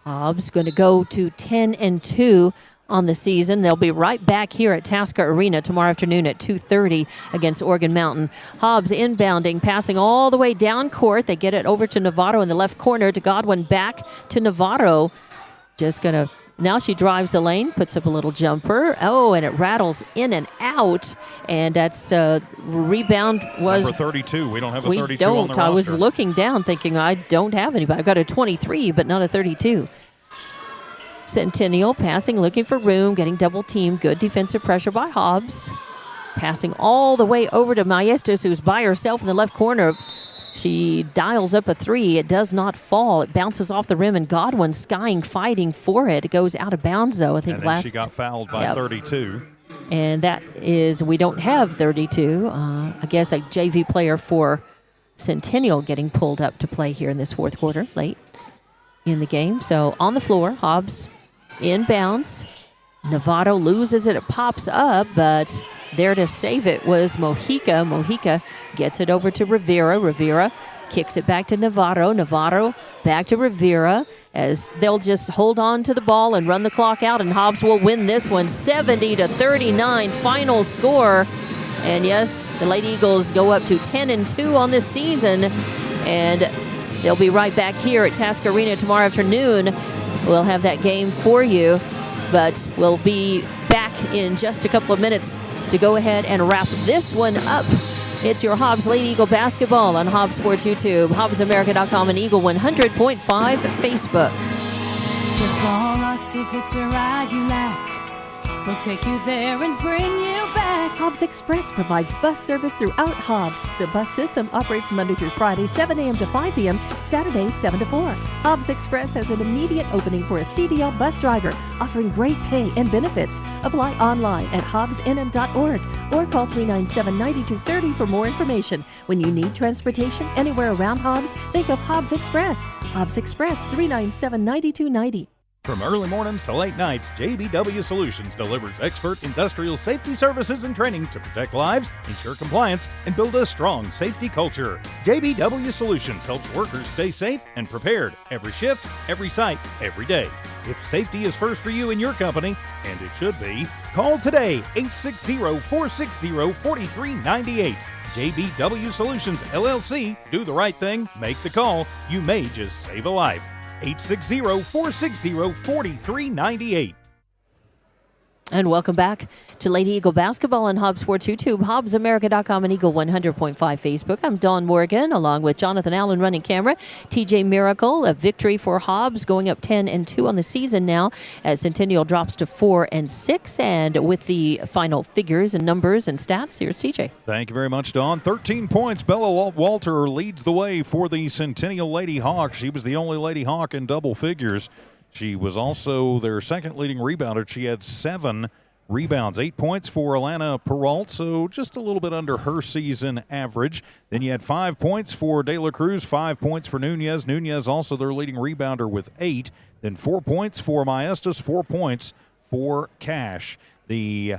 Hobbs going to go to 10-2 on the season. They'll be right back here at Tasca Arena tomorrow afternoon at 2:30 against Oregon Mountain. Hobbs inbounding, passing all the way down court. They get it over to Novato in the left corner, to Godwin back to Novato. Just going to, now she drives the lane, puts up a little jumper. Oh, and it rattles in and out. And that's rebound was... Number 32. We don't have a we 32 don't. on the roster. I was looking down thinking I don't have anybody. I've got a 23, but not a 32. Centennial passing, looking for room, getting double teamed. Good defensive pressure by Hobbs. Passing all the way over to Maestas, who's by herself in the left corner. She dials up a 3. It does not fall. It bounces off the rim, and Godwin skying, fighting for it. It goes out of bounds, though. I think and then she got fouled by 32. And that is, we don't have 32. I guess a JV player for Centennial getting pulled up to play here in this fourth quarter, late in the game. So on the floor, Hobbs inbounds. Novato loses it. It pops up, but there to save it was Mojica. Mojica gets it over to Rivera. Rivera kicks it back to Novato. Novato back to Rivera, as they'll just hold on to the ball and run the clock out, and Hobbs will win this one 70-39 final score. And yes, the Lady Eagles go up to 10-2 on this season, and they'll be right back here at Tasca Arena tomorrow afternoon. We'll have that game for you, but we'll be back in just a couple of minutes to go ahead and wrap this one up. It's your Hobbs Lady Eagle basketball on Hobbs Sports YouTube, HobbsAmerica.com, and Eagle 100.5 Facebook. Just call us if it's a ride you like. We'll take you there and bring you back. Hobbs Express provides bus service throughout Hobbs. The bus system operates Monday through Friday, 7 a.m. to 5 p.m., Saturdays, 7 to 4. Hobbs Express has an immediate opening for a CDL bus driver, offering great pay and benefits. Apply online at hobbsnm.org or call 397-9230 for more information. When you need transportation anywhere around Hobbs, think of Hobbs Express. Hobbs Express, 397-9290. From early mornings to late nights, JBW Solutions delivers expert industrial safety services and training to protect lives, ensure compliance, and build a strong safety culture. JBW Solutions helps workers stay safe and prepared every shift, every site, every day. If safety is first for you and your company, and it should be, call today, 860-460-4398. JBW Solutions, LLC. Do the right thing. Make the call. You may just save a life. 860-460-4398. And welcome back to Lady Eagle Basketball on Hobbs Sports YouTube, HobbsAmerica.com, and Eagle 100.5 Facebook. I'm Dawn Morgan, along with Jonathan Allen running camera. TJ Miracle, a victory for Hobbs, going up 10-2 on the season now, as Centennial drops to 4-6. And with the final figures and numbers and stats, here's TJ. Thank you very much, Dawn. 13 points. Bella Walter leads the way for the Centennial Lady Hawk. She was the only Lady Hawk in double figures. She was also their second leading rebounder. She had 7 rebounds, 8 points for Alana Peralt, so just a little bit under her season average. Then you had 5 points for De La Cruz, 5 points for Nunez. Nunez also their leading rebounder with 8. Then 4 points for Maestas, 4 points for Cash. The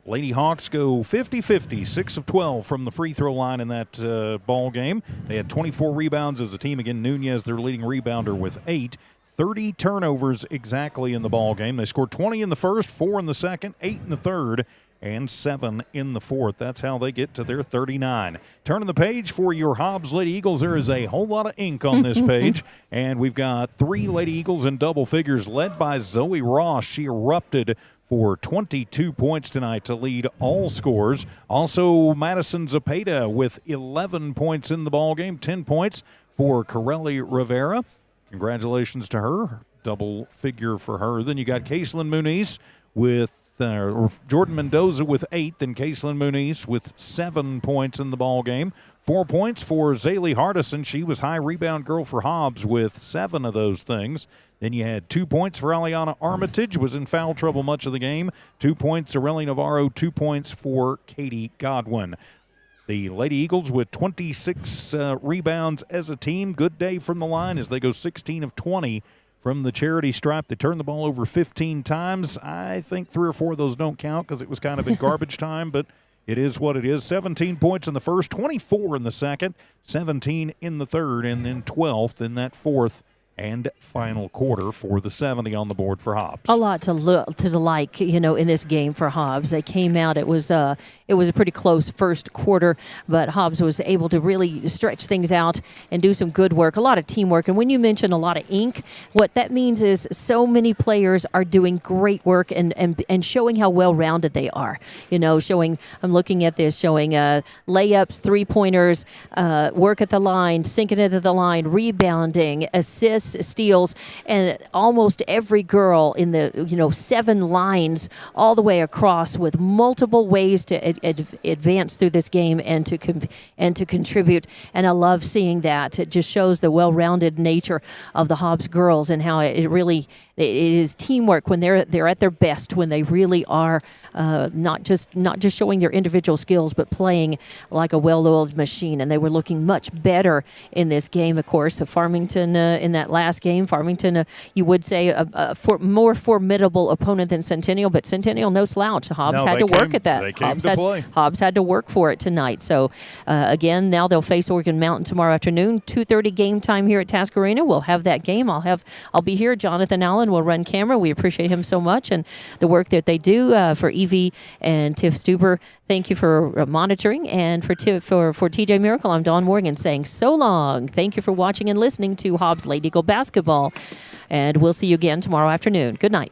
Lady Hawks go 50-50, 6 of 12 from the free throw line in that ball game. They had 24 rebounds as a team. Again, Nunez, their leading rebounder, with 8. 30 turnovers exactly in the ball game. They scored 20 in the first, 4 in the second, 8 in the third, and 7 in the fourth. That's how they get to their 39. Turning the page for your Hobbs Lady Eagles. There is a whole lot of ink on this page, and we've got 3 Lady Eagles in double figures led by Zoe Ross. She erupted for 22 points tonight to lead all scores. Also, Madison Zepeda with 11 points in the ball game, 10 points for Corelli Rivera. Congratulations to her. Double figure for her. Then you got Kaislyn Muniz with Jordan Mendoza with 8, then Kaislyn Muniz with 7 points in the ball game. 4 points for Zaylee Hardison. She was high rebound girl for Hobbs with 7 of those things. Then you had 2 points for Aliana Armitage, was in foul trouble much of the game. 2 points, Areli Navarro, 2 points for Katie Godwin. The Lady Eagles with 26 rebounds as a team. Good day from the line as they go 16 of 20 from the charity stripe. They turned the ball over 15 times. I think 3 or 4 of those don't count because it was kind of in garbage time, but it is what it is. 17 points in the first, 24 in the second, 17 in the third, and then 12th in that fourth and final quarter for the 70 on the board for Hobbs. A lot to like, in this game for Hobbs. They came out. It was a pretty close first quarter, but Hobbs was able to really stretch things out and do some good work. A lot of teamwork. And when you mention a lot of ink, what that means is so many players are doing great work and showing how well-rounded they are. I'm looking at this, showing layups, three-pointers, work at the line, sinking it at the line, rebounding, assists, steals, and almost every girl in the 7 lines all the way across with multiple ways to advance through this game and to contribute. And I love seeing that. It just shows the well-rounded nature of the Hobbs girls and how it is teamwork when they're at their best, when they really are not just showing their individual skills but playing like a well-oiled machine. And they were looking much better in this game. Of course, Farmington in that last game, Farmington, you would say a more formidable opponent than Centennial, but Centennial no slouch. Hobbs had to work at that. Hobbs had to work for it tonight. So again, now they'll face Oregon Mountain tomorrow afternoon, 2:30 game time here at Task Arena. We'll have that game. I'll be here. Jonathan Allen will run camera. We appreciate him so much and the work that they do for Evie and Tiff Stuber. Thank you for monitoring, and for TJ Miracle, I'm Dawn Morgan saying so long. Thank you for watching and listening to Hobbs Lady Eagle basketball, and we'll see you again tomorrow afternoon. Good night.